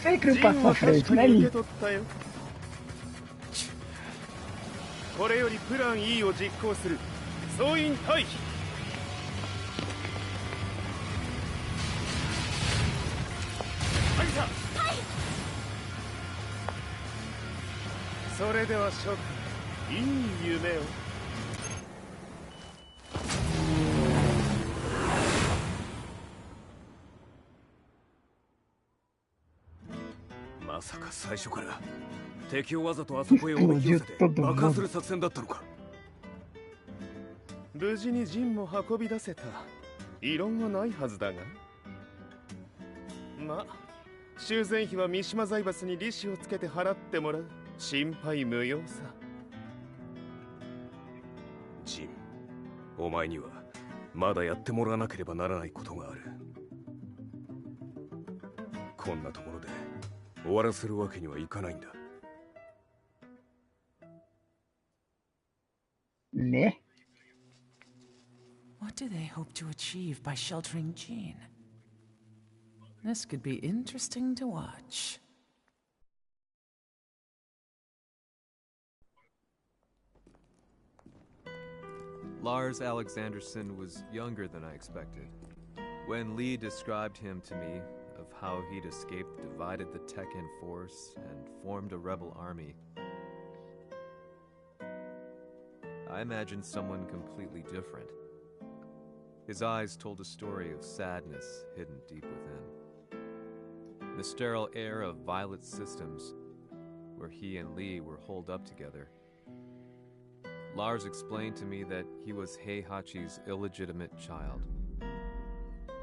Sempre um passo à frente, né, Lee? これよりプラン E を実行する。総員退避。アリサ。それでは諸君、いい夢を。まさか最初から敵をわざとあそこへおびき寄せて爆破する作戦だったのか。無事に陣も運び出せた。異論はないはずだが。ま、修繕費は三島財閥に利子をつけて払ってもらう。心配無用さ。ジン、お前にはまだやってもらわなければならないことがある。こんなところで終わらせるわけにはいかないんだ。ね。What do they hope to achieve by sheltering Jean? This could be interesting to watch. Lars Alexanderson was younger than I expected. When Lee described him to me, of how he'd escaped, divided the Tekken force, and formed a rebel army, I imagined someone completely different. His eyes told a story of sadness hidden deep within. The sterile air of Violet Systems, where he and Lee were holed up together. Lars explained to me that he was Heihachi's illegitimate child.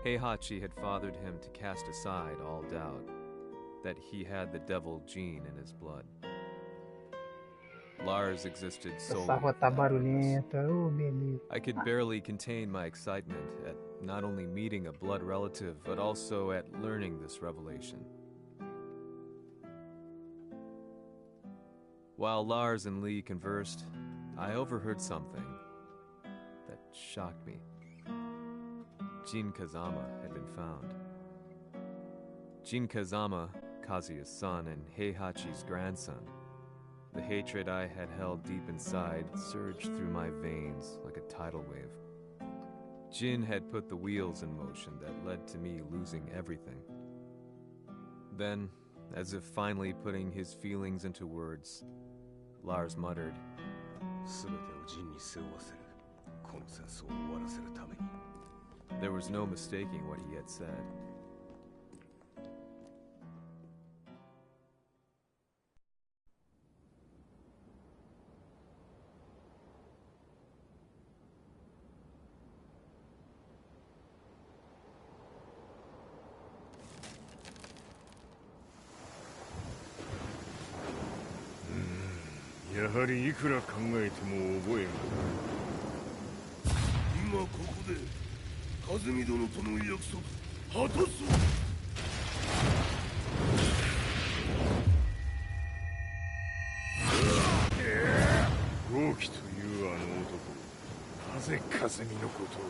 Heihachi had fathered him to cast aside all doubt that he had the devil gene in his blood. Lars existed solely for that purpose. I could barely contain my excitement at not only meeting a blood relative, but also at learning this revelation. While Lars and Lee conversed, I overheard something that shocked me. Jin Kazama had been found. Jin Kazama, Kazuya's son and Heihachi's grandson. The hatred I had held deep inside surged through my veins like a tidal wave. Jin had put the wheels in motion that led to me losing everything. Then, as if finally putting his feelings into words, Lars muttered, There was no mistaking what he had said.やはりいくら考えても覚えが。今ここで和美殿との約束果たそう。豪輝というあの男、なぜ風見のことを。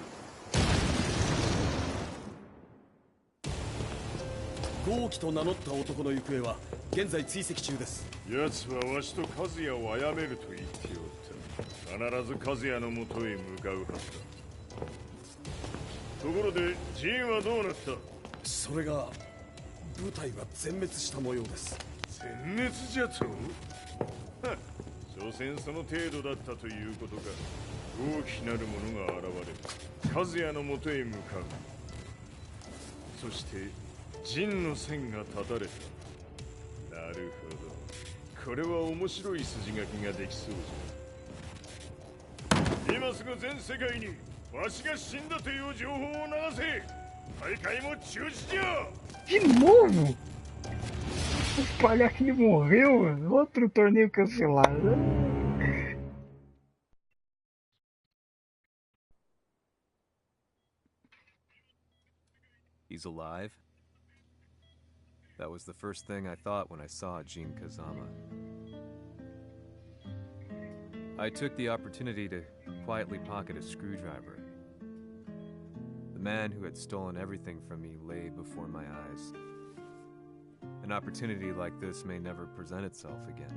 豪輝と名乗った男の行方は現在追跡中です。奴はわしと和也を殺めると言っておった。必ず和也のもとへ向かうはずだ。ところでジンはどうなった？それが部隊は全滅した模様です。全滅じゃと？はっ、所詮その程度だったということか。大きなる者が現れ、和也のもとへ向かう。そして陣の線が断たれた。なるほど。これは面白い筋書きができそうじゃ。今すぐ全世界にわしが死んだという情報を流せ。大会も中止じゃ。De novo? Espalhar que ele morreu, mano. Outro torneio cancelado. He's alive? That was the first thing I thought when I saw Jin Kazama. I took the opportunity to quietly pocket a screwdriver. The man who had stolen everything from me lay before my eyes. An opportunity like this may never present itself again.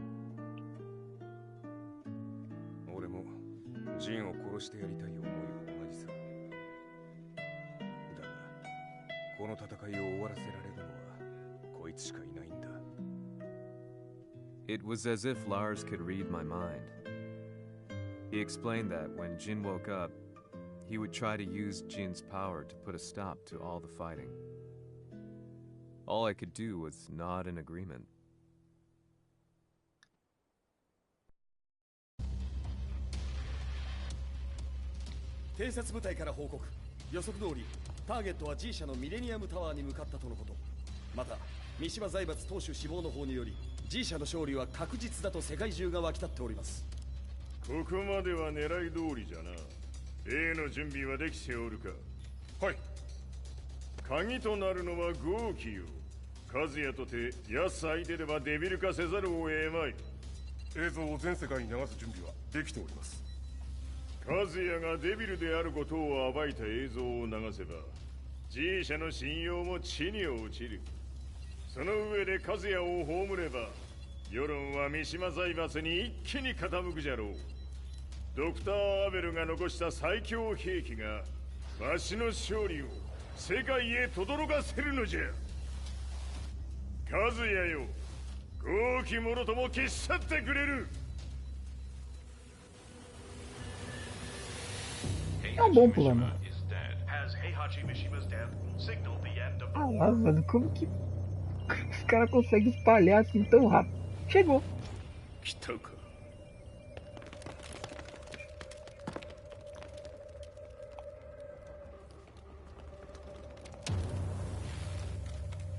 俺もジンを殺してやりたい思いは同じさ。だが、この戦いを終わらせられるのはこいつしかいないんだ。It was as if Lars could read my mind. He explained that when Jin woke up, he would try to use Jin's power to put a stop to all the fighting. All I could do was nod in agreement. 偵察部隊から報告。予測通り、ターゲットは G 社のミレニアムタワーに向かったとのこと。また、三島財閥当主死亡の方により、G 社の勝利は確実だと世界中が沸き立っております。ここまでは狙い通りじゃな。A の準備はできておるか。はい。鍵となるのは豪気よ。和也とて安相手ではデビル化せざるを得まい。映像を全世界に流す準備はできております。和也がデビルであることを暴いた映像を流せば G 社の信用も地に落ちる。その上で和也を葬れば世論は三島財閥に一気に傾くじゃろう。ドクター・アベルが残した最強兵器がわしの勝利を世界へ轟かせるのじゃ。和也よ、豪気者とも消し去ってくれる。É um bom plano. Ah lá, mano, como que os caras conseguem espalhar assim tão rápido? Chegou. 来たか。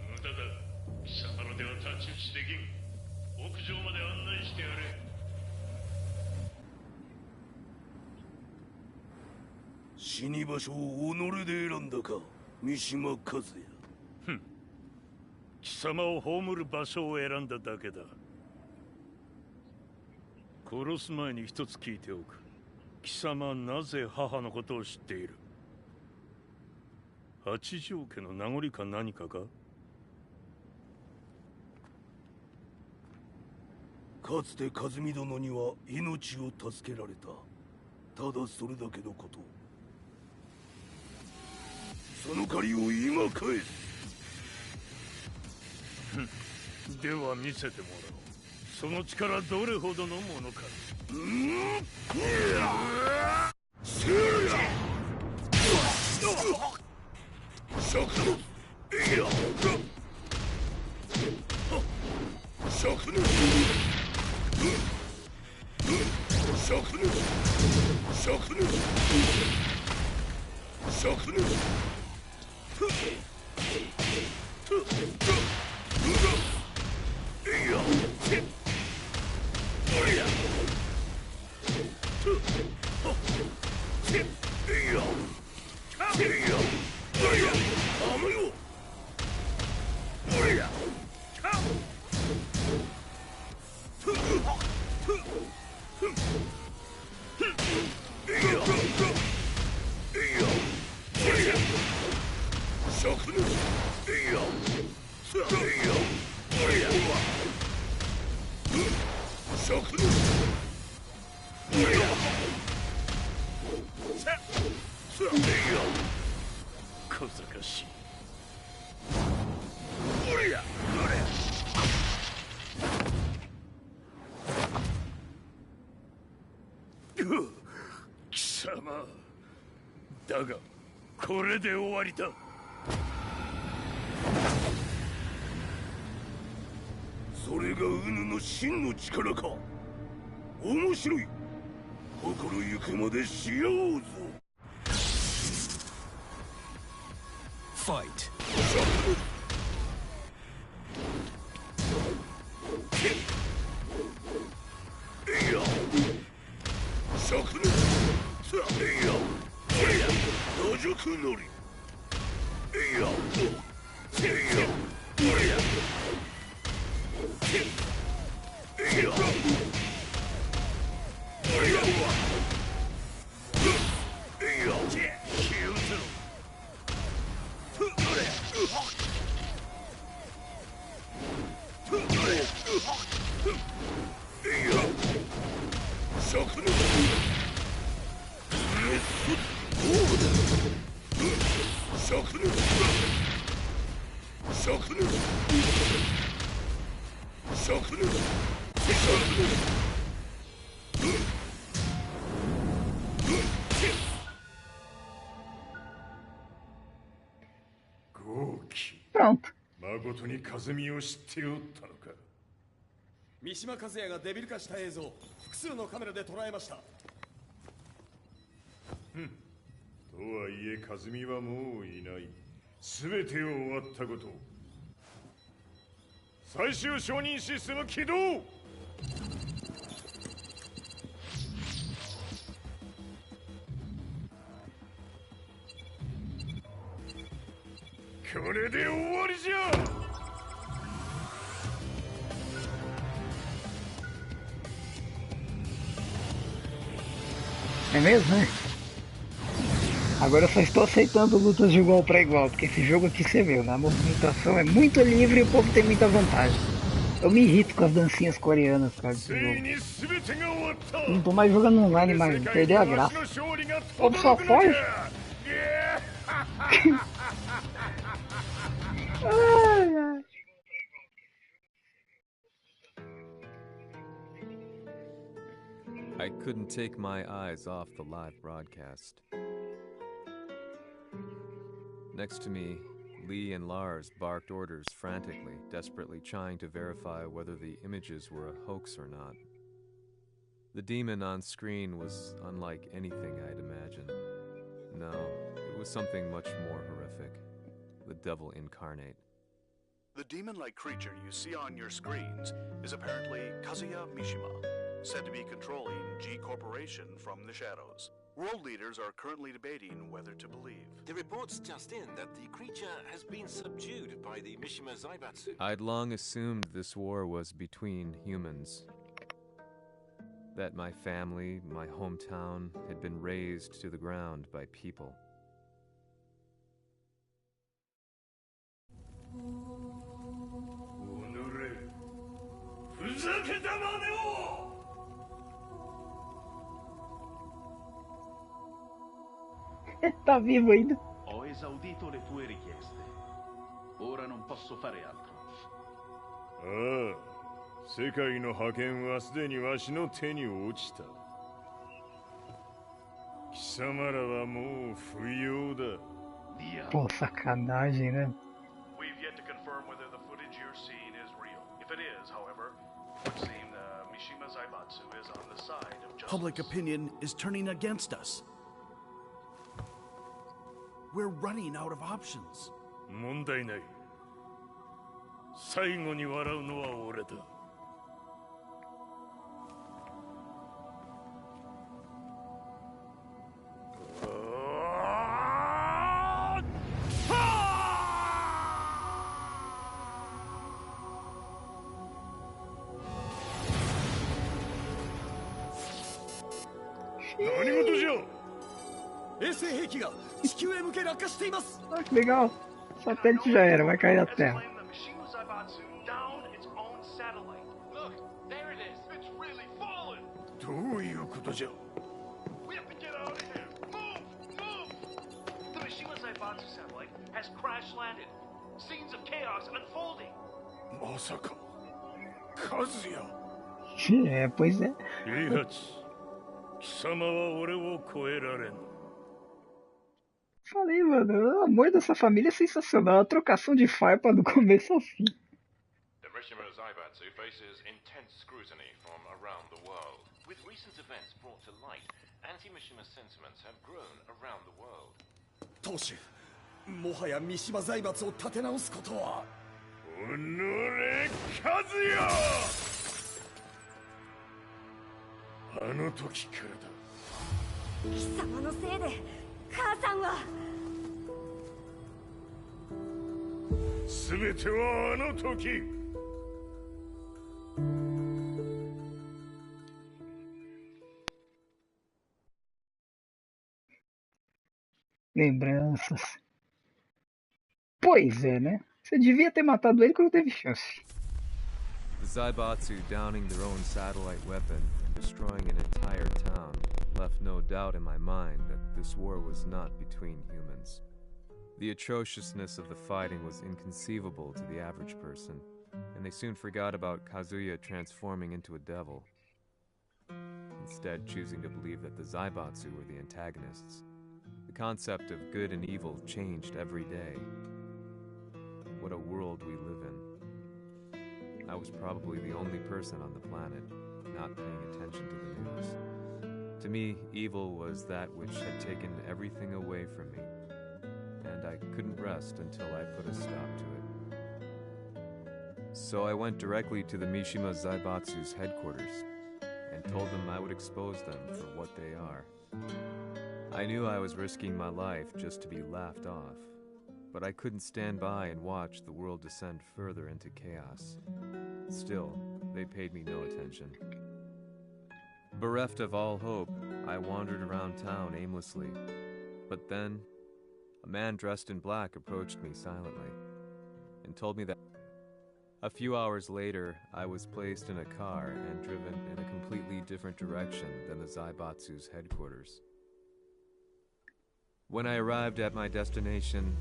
無駄だ。貴様のでは太刀打ちできん。屋上まで案内してやれ。死に場所を己で選んだか、三島和也。ふん。貴様を葬る場所を選んだだけだ。殺す前に一つ聞いておく。貴様はなぜ母のことを知っている？八条家の名残か何かか？かつて和美殿には命を助けられた。ただそれだけのこと。その借りを今返す。では見せてもらおう。その力どれほどのものか。小賢しい。貴様だがこれで終わりだ。それがウヌの真の力か。面白い。心ゆくまでしようぞ。Fight. Pronto. 誠に和美を知っておったのか。三島和也がデビル化した映像、複数のカメラで捉えました。とはいえ和美はもういない。全てを終わったこと。最終承認システム起動。これで終わりじゃ。É mesmo, né? Agora eu só estou aceitando lutas de igual para igual, porque esse jogo aqui você viu, né? A movimentação é muito livre e o povo tem muita vantagem. Eu me irrito com as dancinhas coreanas, cara, desse jogo. Não tô mais jogando online, mas perder a graça. O povo só foge. Ai, ai. I couldn't take my eyes off the live broadcast. Next to me, Lee and Lars barked orders frantically, desperately trying to verify whether the images were a hoax or not. The demon on screen was unlike anything I'd imagined. No, it was something much more horrific. The devil incarnate. The demon-like creature you see on your screens is apparently Kazuya Mishima, said to be controlling G Corporation from the shadows. World leaders are currently debating whether to believe. The reports just in that the creature has been subdued by the Mishima Zaibatsu. I'd long assumed this war was between humans. That my family, my hometown, had been razed to the ground by people. Tá vivo ainda. Ho esaudito le tue richieste. Ora non posso fare altro. 世界の覇権はすでにわしの手に落ちた。貴様らはもう不要だ。Pô, sacanagem, né? We've yet to confirm whether the footage you're seeing is real. If it is, however, it would seem Mishima Zaibatsu is on the side of justice. Public opinion is turning against us. We're running out of options. 問題ない。最後に笑うのは俺だ。何事じゃ。衛星兵器が地球へ向け落下しています。Ah, que legal. Satélite já era, vai cair na Terra. Look, there it is. It's really fallen. どういうことじゃ。 We have to get out of here. Move! Move! The Mishima Zaibatsu satellite has crash landed. Scenes of chaos unfolding. まさか、和也。É, pois é. イハチ、貴様は俺を超えられん。 Falei, mano, o amor dessa família é sensacional. A trocação de farpa do começo ao fim. The Mishima Zaibatsu faces intense scrutiny from around the world. With recent events brought to light, anti-Mishima sentiments have grown around the world. 当主、もはや三島財閥を立て直すことは。おのれ、和也。あの時からだ。貴様のせいで。 母さんは全てはあの時。Lembranças. Pois é, né? Você devia ter matado ele quando teve chance. The Zaibatsu downing their own satellite weapon and destroying an entire town left no doubt in my mind that this war was not between humans. The atrociousness of the fighting was inconceivable to the average person, and they soon forgot about Kazuya transforming into a devil, instead choosing to believe that the Zaibatsu were the antagonists. The concept of good and evil changed every day. What a world we live in. I was probably the only person on the planet not paying attention to the news. To me, evil was that which had taken everything away from me, and I couldn't rest until I put a stop to it. So I went directly to the Mishima Zaibatsu's headquarters and told them I would expose them for what they are. I knew I was risking my life just to be laughed off, but I couldn't stand by and watch the world descend further into chaos. Still, they paid me no attention. Bereft of all hope, I wandered around town aimlessly. But then, a man dressed in black approached me silently and told me that a few hours later, I was placed in a car and driven in a completely different direction than the Zaibatsu's headquarters. When I arrived at my destination,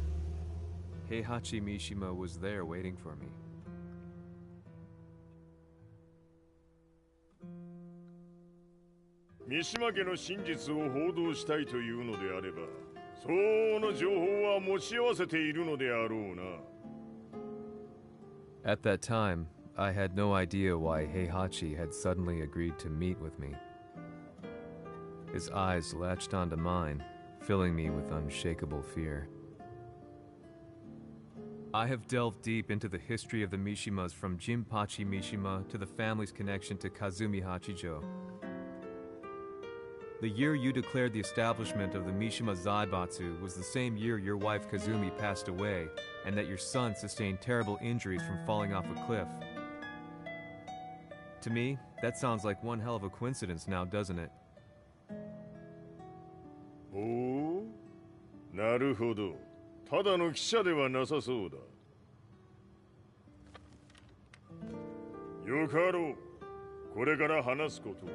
Heihachi Mishima was there waiting for me. Mishima 家の真実を報道したいというのであれば、相応の情報は持ち合わせているのであろうな。At that time, I had no idea why Heihachi had suddenly agreed to meet with me. His eyes latched onto mine, filling me with unshakable fear. I have delved deep into the history of the Mishimas from Jinpachi Mishima to the family's connection to Kazumi Hachijo. The year you declared the establishment of the Mishima Zaibatsu was the same year your wife Kazumi passed away, and that your son sustained terrible injuries from falling off a cliff. To me, that sounds like one hell of a coincidence now, doesn't it? Oh? なるほど。ただの記者ではなさそうだ。よかろう。これから話すこと、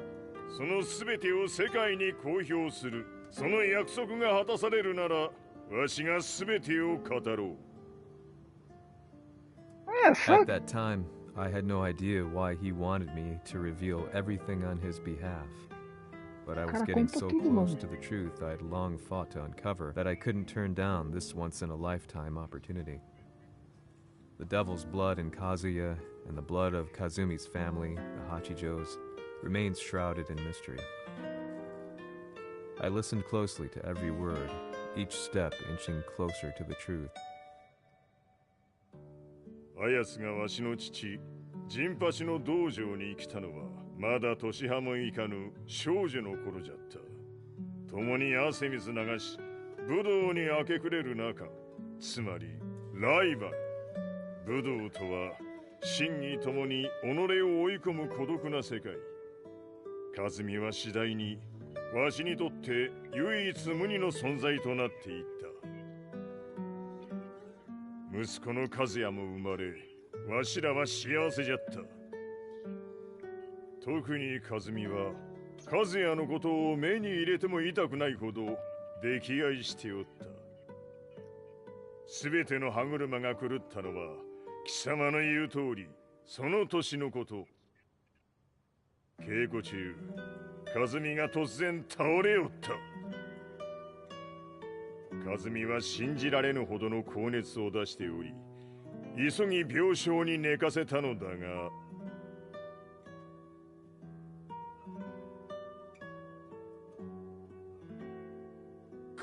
その全てを世界に公表する。その約束が果たされるなら、わしが全てを語ろう。At that time, I had no idea why he wanted me to reveal everything on his behalf. But I was getting so close to the truth I had long fought to uncover that I couldn't turn down this once-in-a-lifetime opportunity. The devil's blood in Kazuya and the blood of Kazumi's family, the Hachijos, remains shrouded in mystery. I listened closely to every word, each step inching closer to the truth. あやつがわしの父、ジンパチの道場に来たのは、まだ年端もいかぬ少女の頃じゃった。共に汗水流し、武道に明け暮れる中、つまりライバル。武道とは、真偽ともに己を追い込む孤独な世界。和美は次第に、わしにとって唯一無二の存在となっていった。息子の和也も生まれ、わしらは幸せじゃった。特に和美は、和也のことを目に入れても痛くないほど溺愛しておった。すべての歯車が狂ったのは、貴様の言う通り、その年のこと。稽古中、和美が突然倒れおった。和美は信じられぬほどの高熱を出しており、急ぎ病床に寝かせたのだが、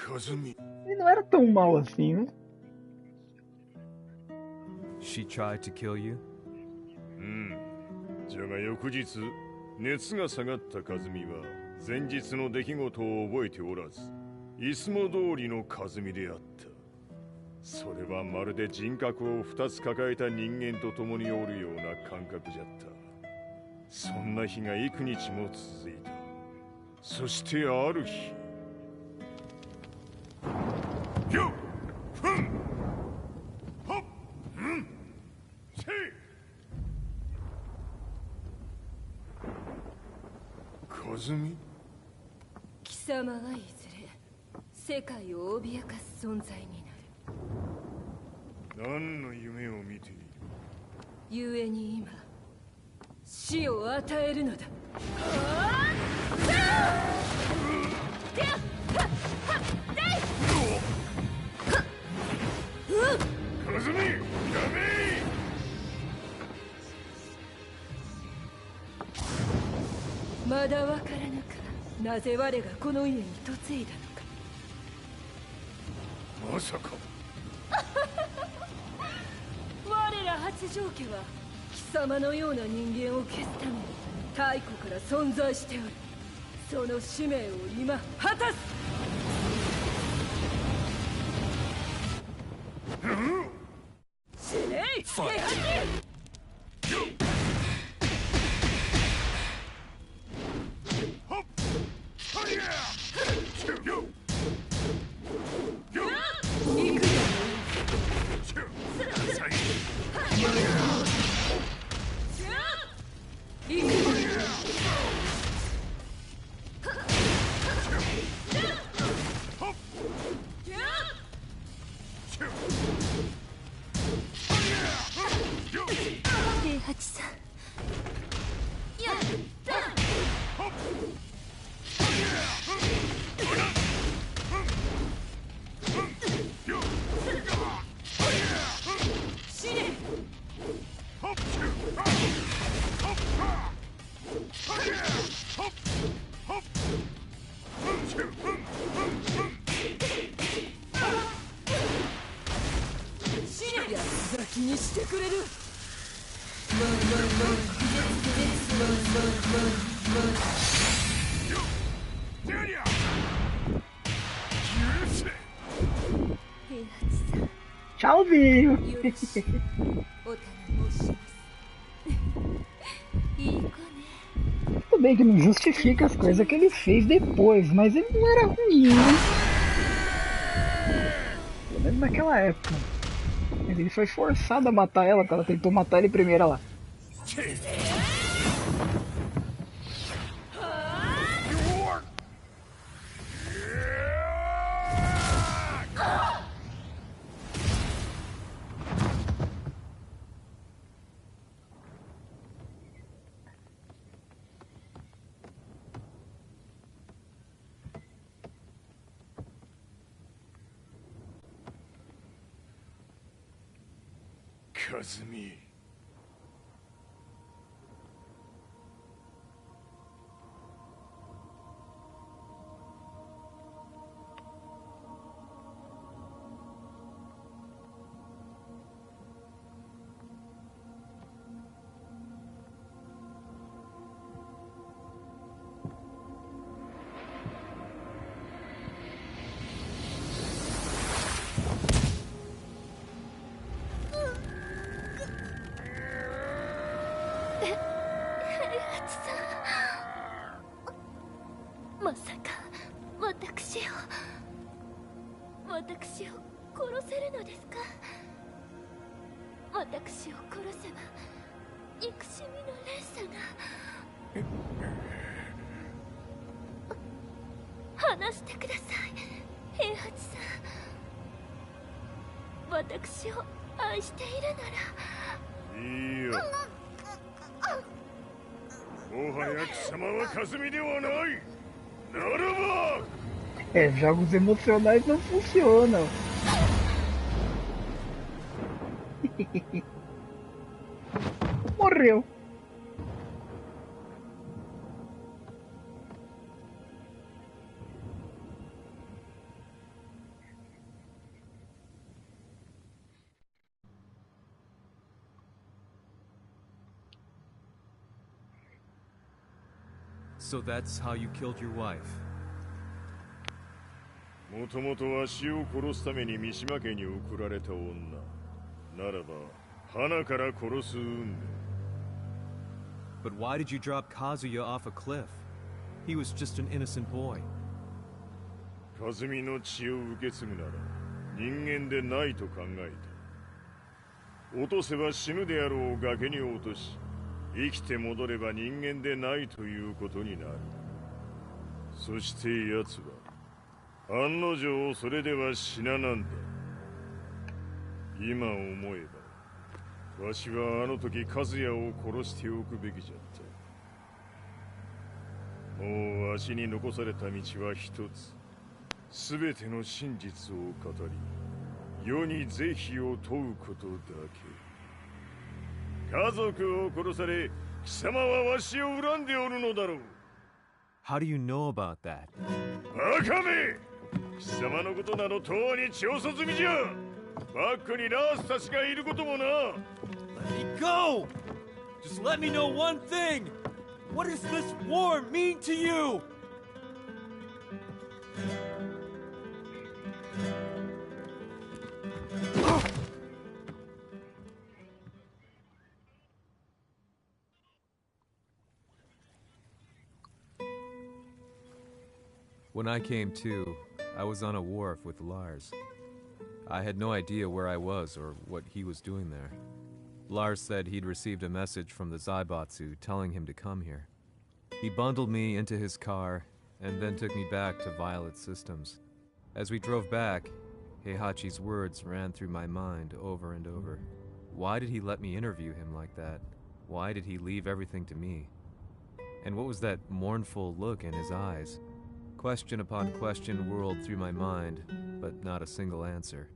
和美。Ele não era tão mal assim, né? She tried to kill you? じゃが翌日、熱が下がった和美は、前日の出来事を覚えておらず、いつも通りの和美であった。それはまるで人格を2つ抱えた人間と共におるような感覚じゃった。そんな日が幾日も続いた。そしてある日、よっふんほっんせい和美。貴様はいずれ世界を脅かす存在になる。何の夢を見ている？故に今死を与えるのだ。カズミ、やめまだわからぬか、なぜ我がこの家に嫁いだのか。まさか我ら八丈家は貴様のような人間を消すために太古から存在しておる。その使命を今果たす。死ねい、平八！平八さん、やった！死ね！やつが気にしてくれる。Tchauzinho! Tudo bem que não justifica as coisas que ele fez depois, mas ele não era ruim, né? Pelo menos naquela época. Mas ele foi forçado a matar ela, porque ela tentou matar ele primeiro lá. Kazumi. É, jogos emocionais não funcionam. Morreu. So that's how you killed your wife. もともとわしを殺すために三島家に送られた女ならば花から殺す運命。 But why did you drop Kazuya off a cliff? He was just an innocent boy. 和美の血を受け継ぐなら人間でないと考えた。落とせば死ぬであろう崖に落とし、生きて戻れば人間でないということになる。そして奴は案の定それでは死ななんだ。今思えばわしはあの時和也を殺しておくべきじゃった。もうわしに残された道は一つ、全ての真実を語り世に是非を問うことだけ。家族を殺され貴様はわしを恨んでおるのだろう。 How do you know about that? バカめ！貴様のことなどとうに調査済みじゃ。バックにラースたちがいることもな。 Let me go! Just let me know one thing! What does this war mean to you? When I came to, I was on a wharf with Lars. I had no idea where I was or what he was doing there. Lars said he'd received a message from the Zaibatsu telling him to come here. He bundled me into his car and then took me back to Violet Systems. As we drove back, Heihachi's words ran through my mind over and over. Why did he let me interview him like that? Why did he leave everything to me? And what was that mournful look in his eyes? Question upon question whirled through my mind, but not a single answer.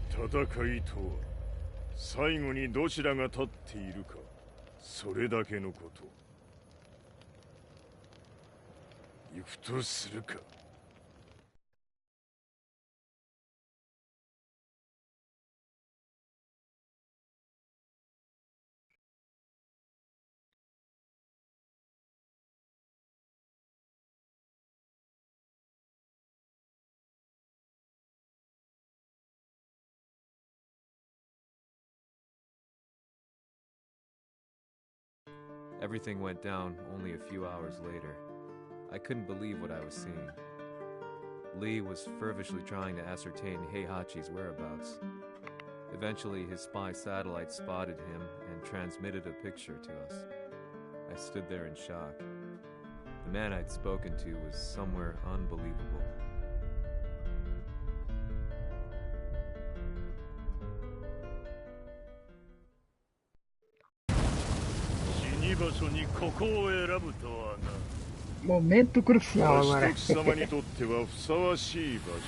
戦いとは最後にどちらが立っているか、それだけのこと。行くとするか。Everything went down only a few hours later. I couldn't believe what I was seeing. Lee was feverishly trying to ascertain Heihachi's whereabouts. Eventually, his spy satellite spotted him and transmitted a picture to us. I stood there in shock. The man I'd spoken to was somewhere unbelievable. 場所にここを選ぶとはな。 Momento crucial わ agora. しと貴様にとってはふさわしい場所。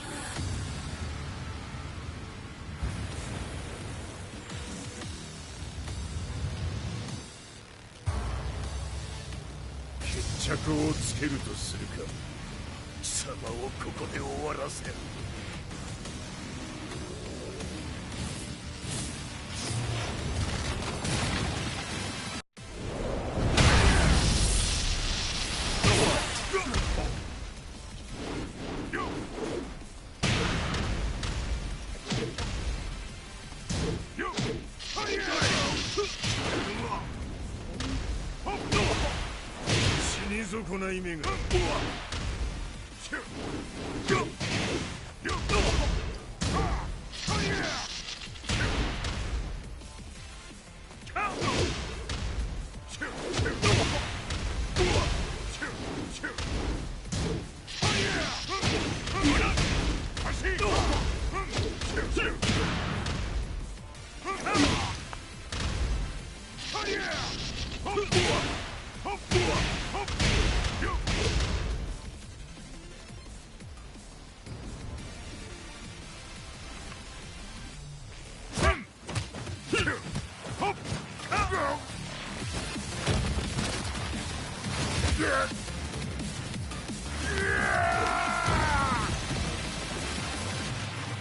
決着をつけるとするか。貴様をここで終わらせる。 こない目が。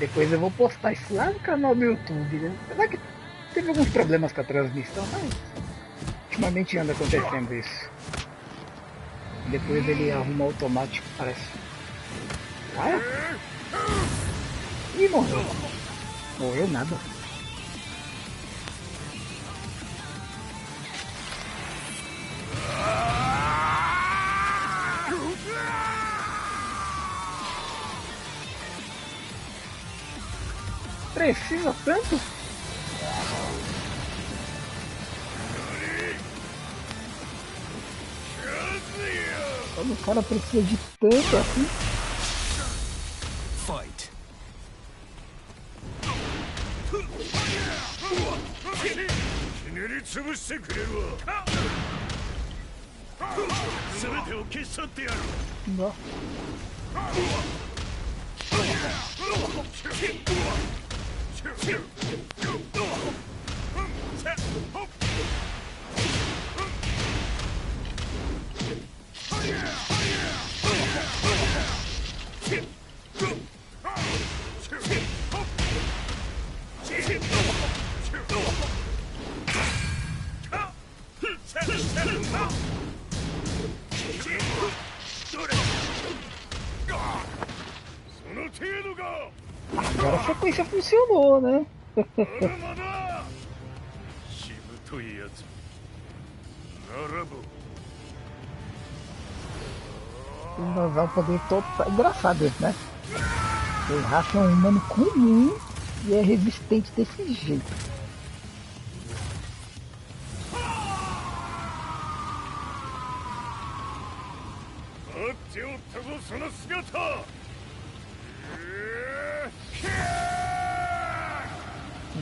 Depois eu vou postar isso lá no canal do YouTube, né? Apesar que teve alguns problemas com a transmissão, mas ultimamente anda acontecendo isso. Depois ele arruma automático, parece. Ah, ih, morreu. Morreu nada. Precisa tanto? Como o cara precisa de tanto assim? ひねり潰してくれるわ。全てを消し去ってやる。なAgora a sequência funcionou, né? Nós vamos poder total. Engraçado isso, né? O raça é um humano comum e é resistente desse jeito.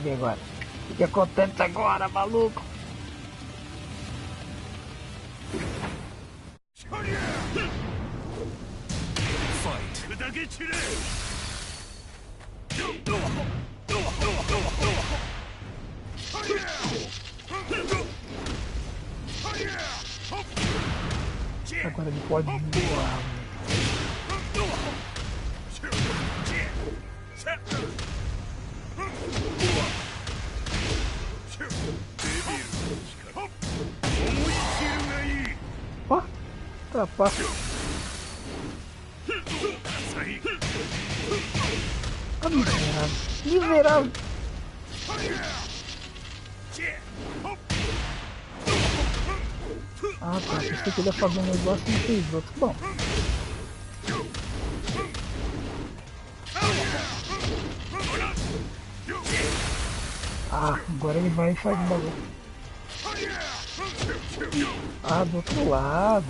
E agora? O que acontece agora, maluco? Agora ele pode voar. Ó, trapaça. Ah, miserável. Miserável. Ah, tá. Pensei que ele ia fazer um negócio e não fez outro. Bom. Ah, agora ele vai e faz um bagulho. Ah, do outro lado.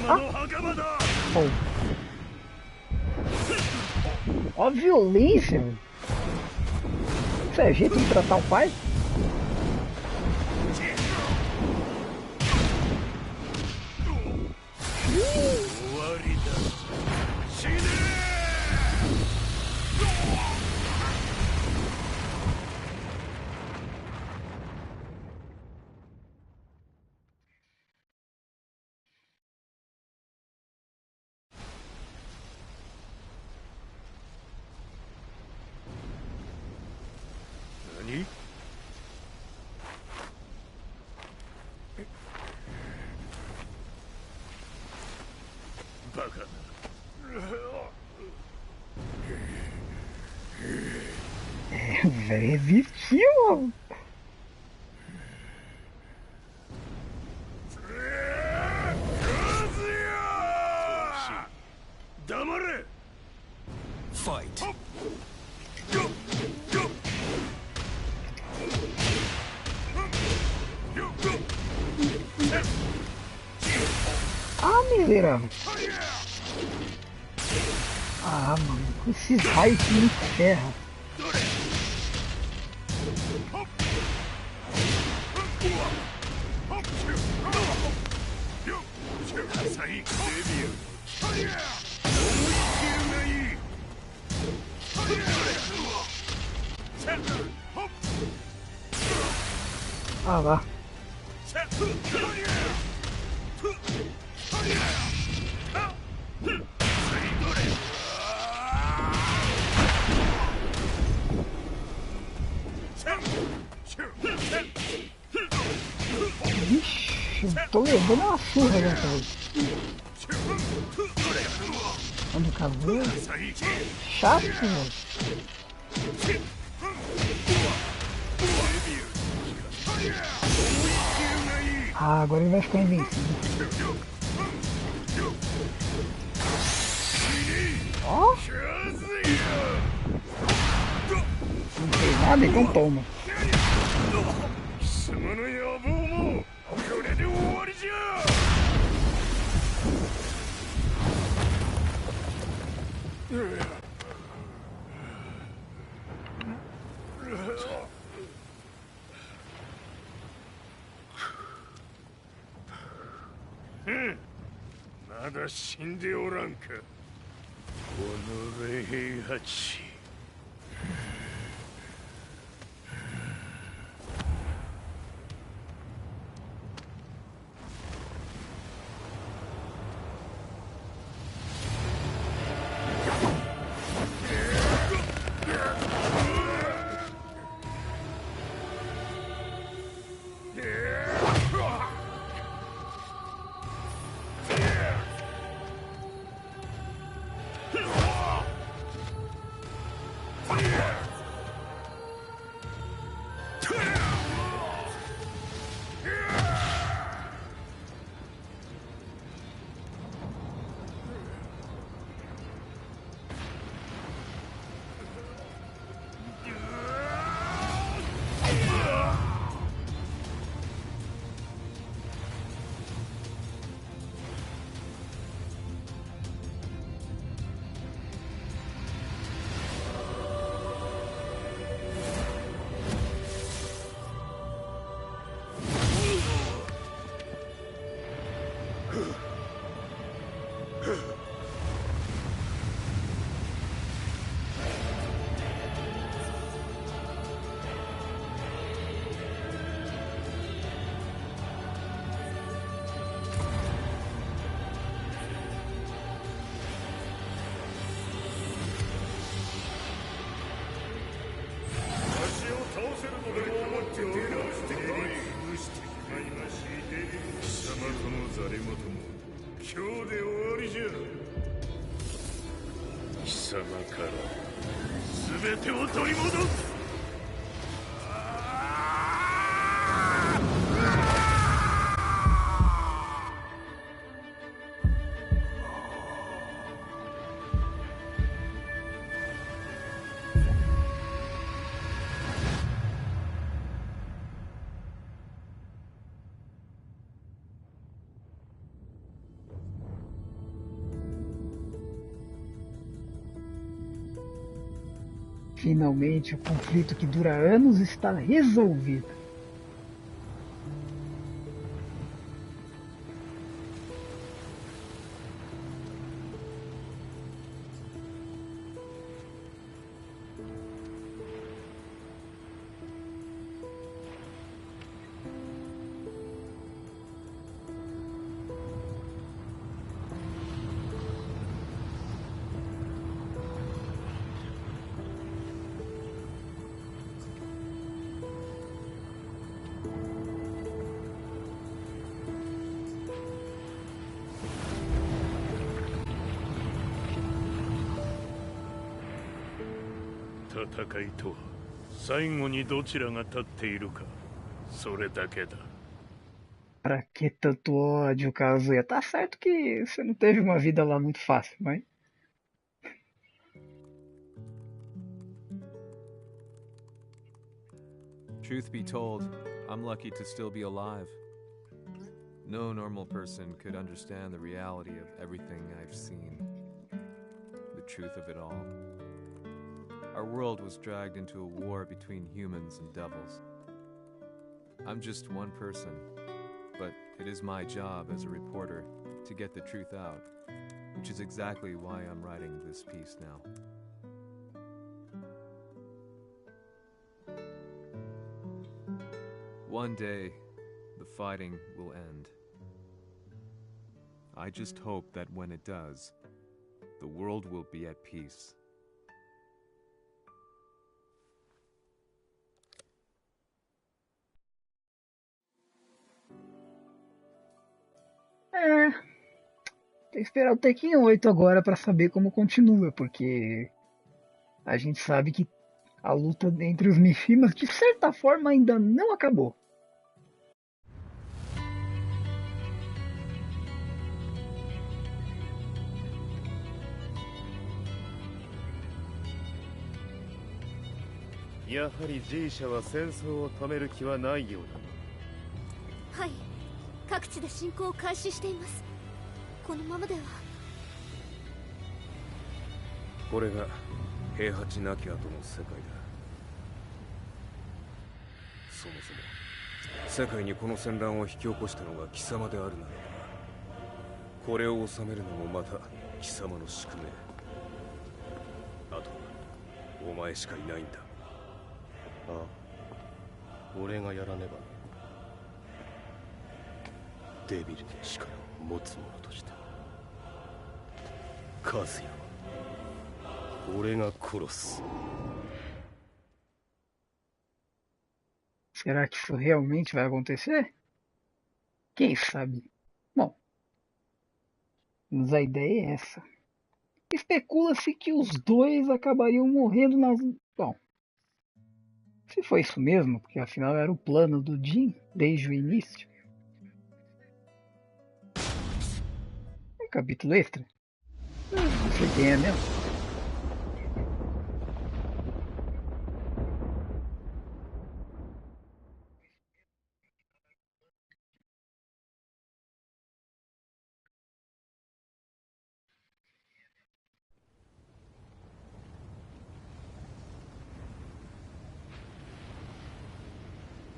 Ah. Oh. Ó a violência. Isso é jeito de tratar o pai? Velho, resistiu. Fight. Ah, miserável. Ah, mano, esses raios que me ferram. Ah lá. Vixe, eu tô levando uma surra dessa vez. Olha o cabelo. Chato, velho. Ah, agora ele vai ficar invencível. Ó. Não fez nada, então toma. まだ死んでおらんか。おのれ平八。貴様から全てを取り戻す。Finalmente, o conflito que dura anos está resolvido.戦いとは最後にどちらが立っているか、それだけだ。Pra que tanto ódio, Kazuya? Tá certo que você não teve uma vida lá muito fácil, mas... Truth be told, I'm lucky to still be alive. No normal person could understand the reality of everything I've seen. The truth of it all. Our world was dragged into a war between humans and devils. I'm just one person, but it is my job as a reporter to get the truth out, which is exactly why I'm writing this piece now. One day, the fighting will end. I just hope that when it does, the world will be at peace. Tem que esperar o Tekken 8 agora pra saber como continua, porque a gente sabe que a luta entre os Mishimas de certa forma ainda não acabou. Ya hari G社は戦争を止める気はないようだ。はい、各地で侵攻を開始しています。このままでは。これが平八なき後の世界だ。そもそも世界にこの戦乱を引き起こしたのが貴様であるならば、これを治めるのもまた貴様の宿命。あとはお前しかいないんだ。ああ、俺がやらねば。デビルの力を持つ者として和也は俺が殺す。 Será que isso realmente vai acontecer? Quem sabe? Bom, mas a ideia é essa. Especula-se que os dois acabariam morrendo nas... Bom, se foi isso mesmo, porque afinal era o plano do Jin desde o início. Um capítulo extra? Não sei quem é mesmo.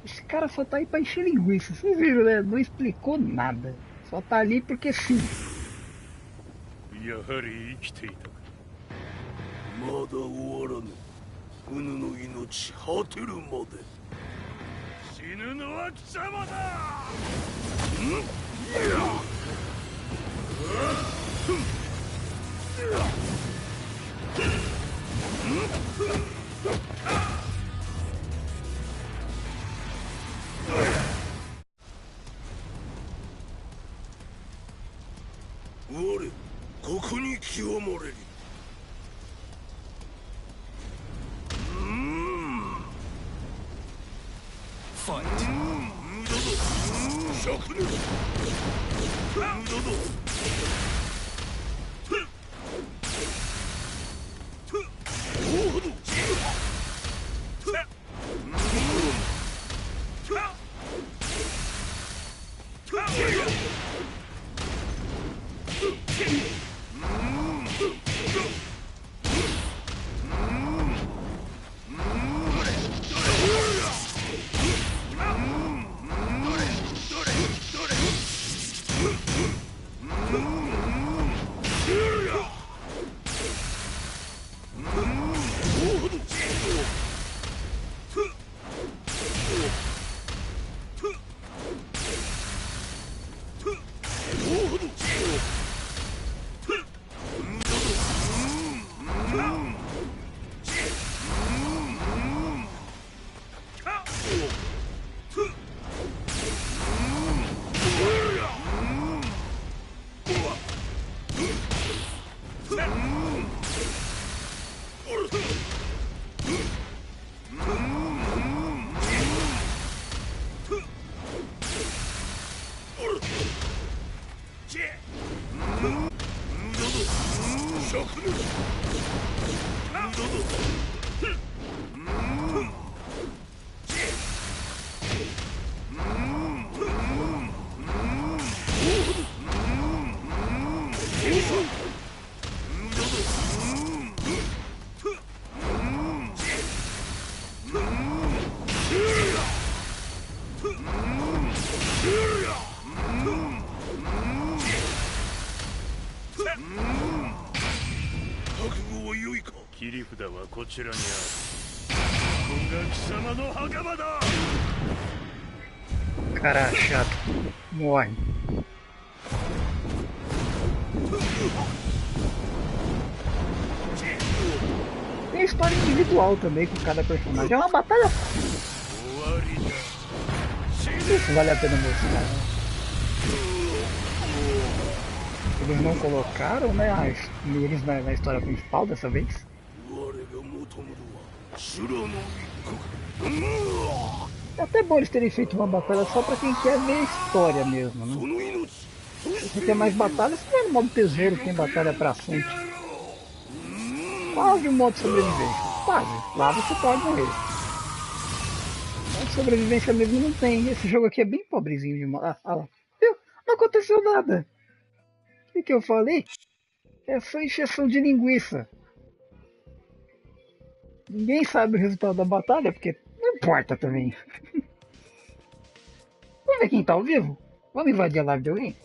Esse cara só tá aí pra encher linguiça, vocês viram, né? Não explicou nada. Só tá ali porque sim. やはり生きていたか。まだ終わらぬ。うぬの命果てるまで。死ぬのは貴様だ。我ここに極まれり。ファイト。無駄だ。灼熱。無駄だ。大波動。切り札はこちらにある。ここが貴様の墓場だ。 Cara chato, morre. Tem história individual também com cada personagem. É uma batalha. Isso vale a pena mostrar. Eles não colocaram, né, eles na história principal dessa vez. É até bom eles terem feito uma batalha só pra quem quer ver a história mesmo, né? Se você quer mais batalha, você vai no modo tesouro, tem batalha pra frente. Quase um modo sobrevivência. Quase. Lá você pode morrer. Mas sobrevivência mesmo não tem. Esse jogo aqui é bem pobrezinho de modo. Ah lá. Viu? Não aconteceu nada. O que eu falei? É só encheção de linguiça. Ninguém sabe o resultado da batalha, porque não importa também. Vamos ver quem tá ao vivo? Vamos invadir a live de alguém?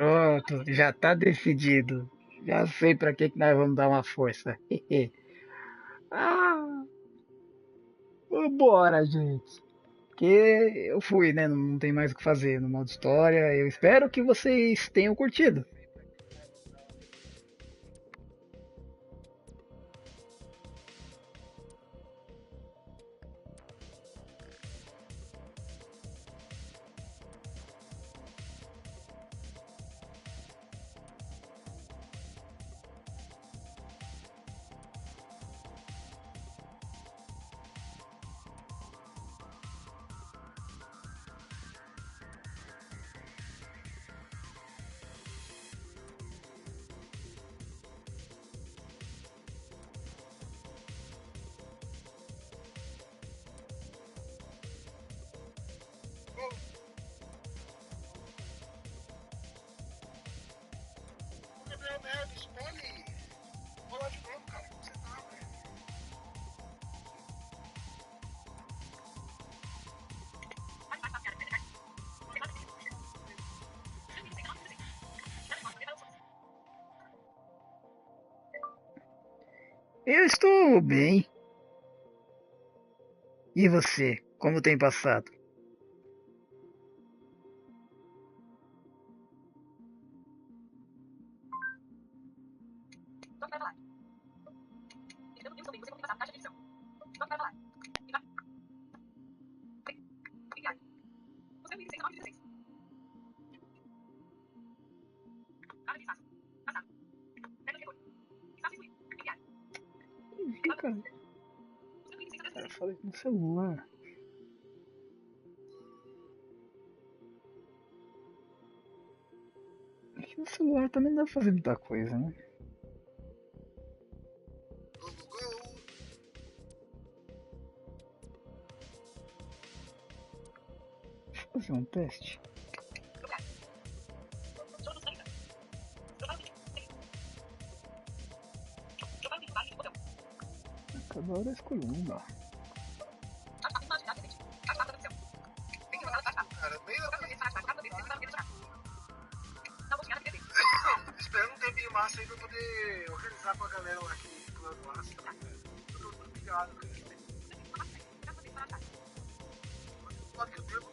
Pronto, já tá decidido. Já sei pra que nós vamos dar uma força. Ah, vambora, gente. Porque eu fui, né? Não tem mais o que fazer no modo história. Eu espero que vocês tenham curtido. Eu estou bem. E você? Como tem passado? Cara, falei no celular. Aqui no celular também não dá pra fazer muita coisa, né? Deixa eu fazer um teste. Cada hora eu escolho um lá. Esperando um tempinho massa aí pra poder organizar com a galera lá que plano massa. Eu tô muito ligado, cara. Pode que o tempo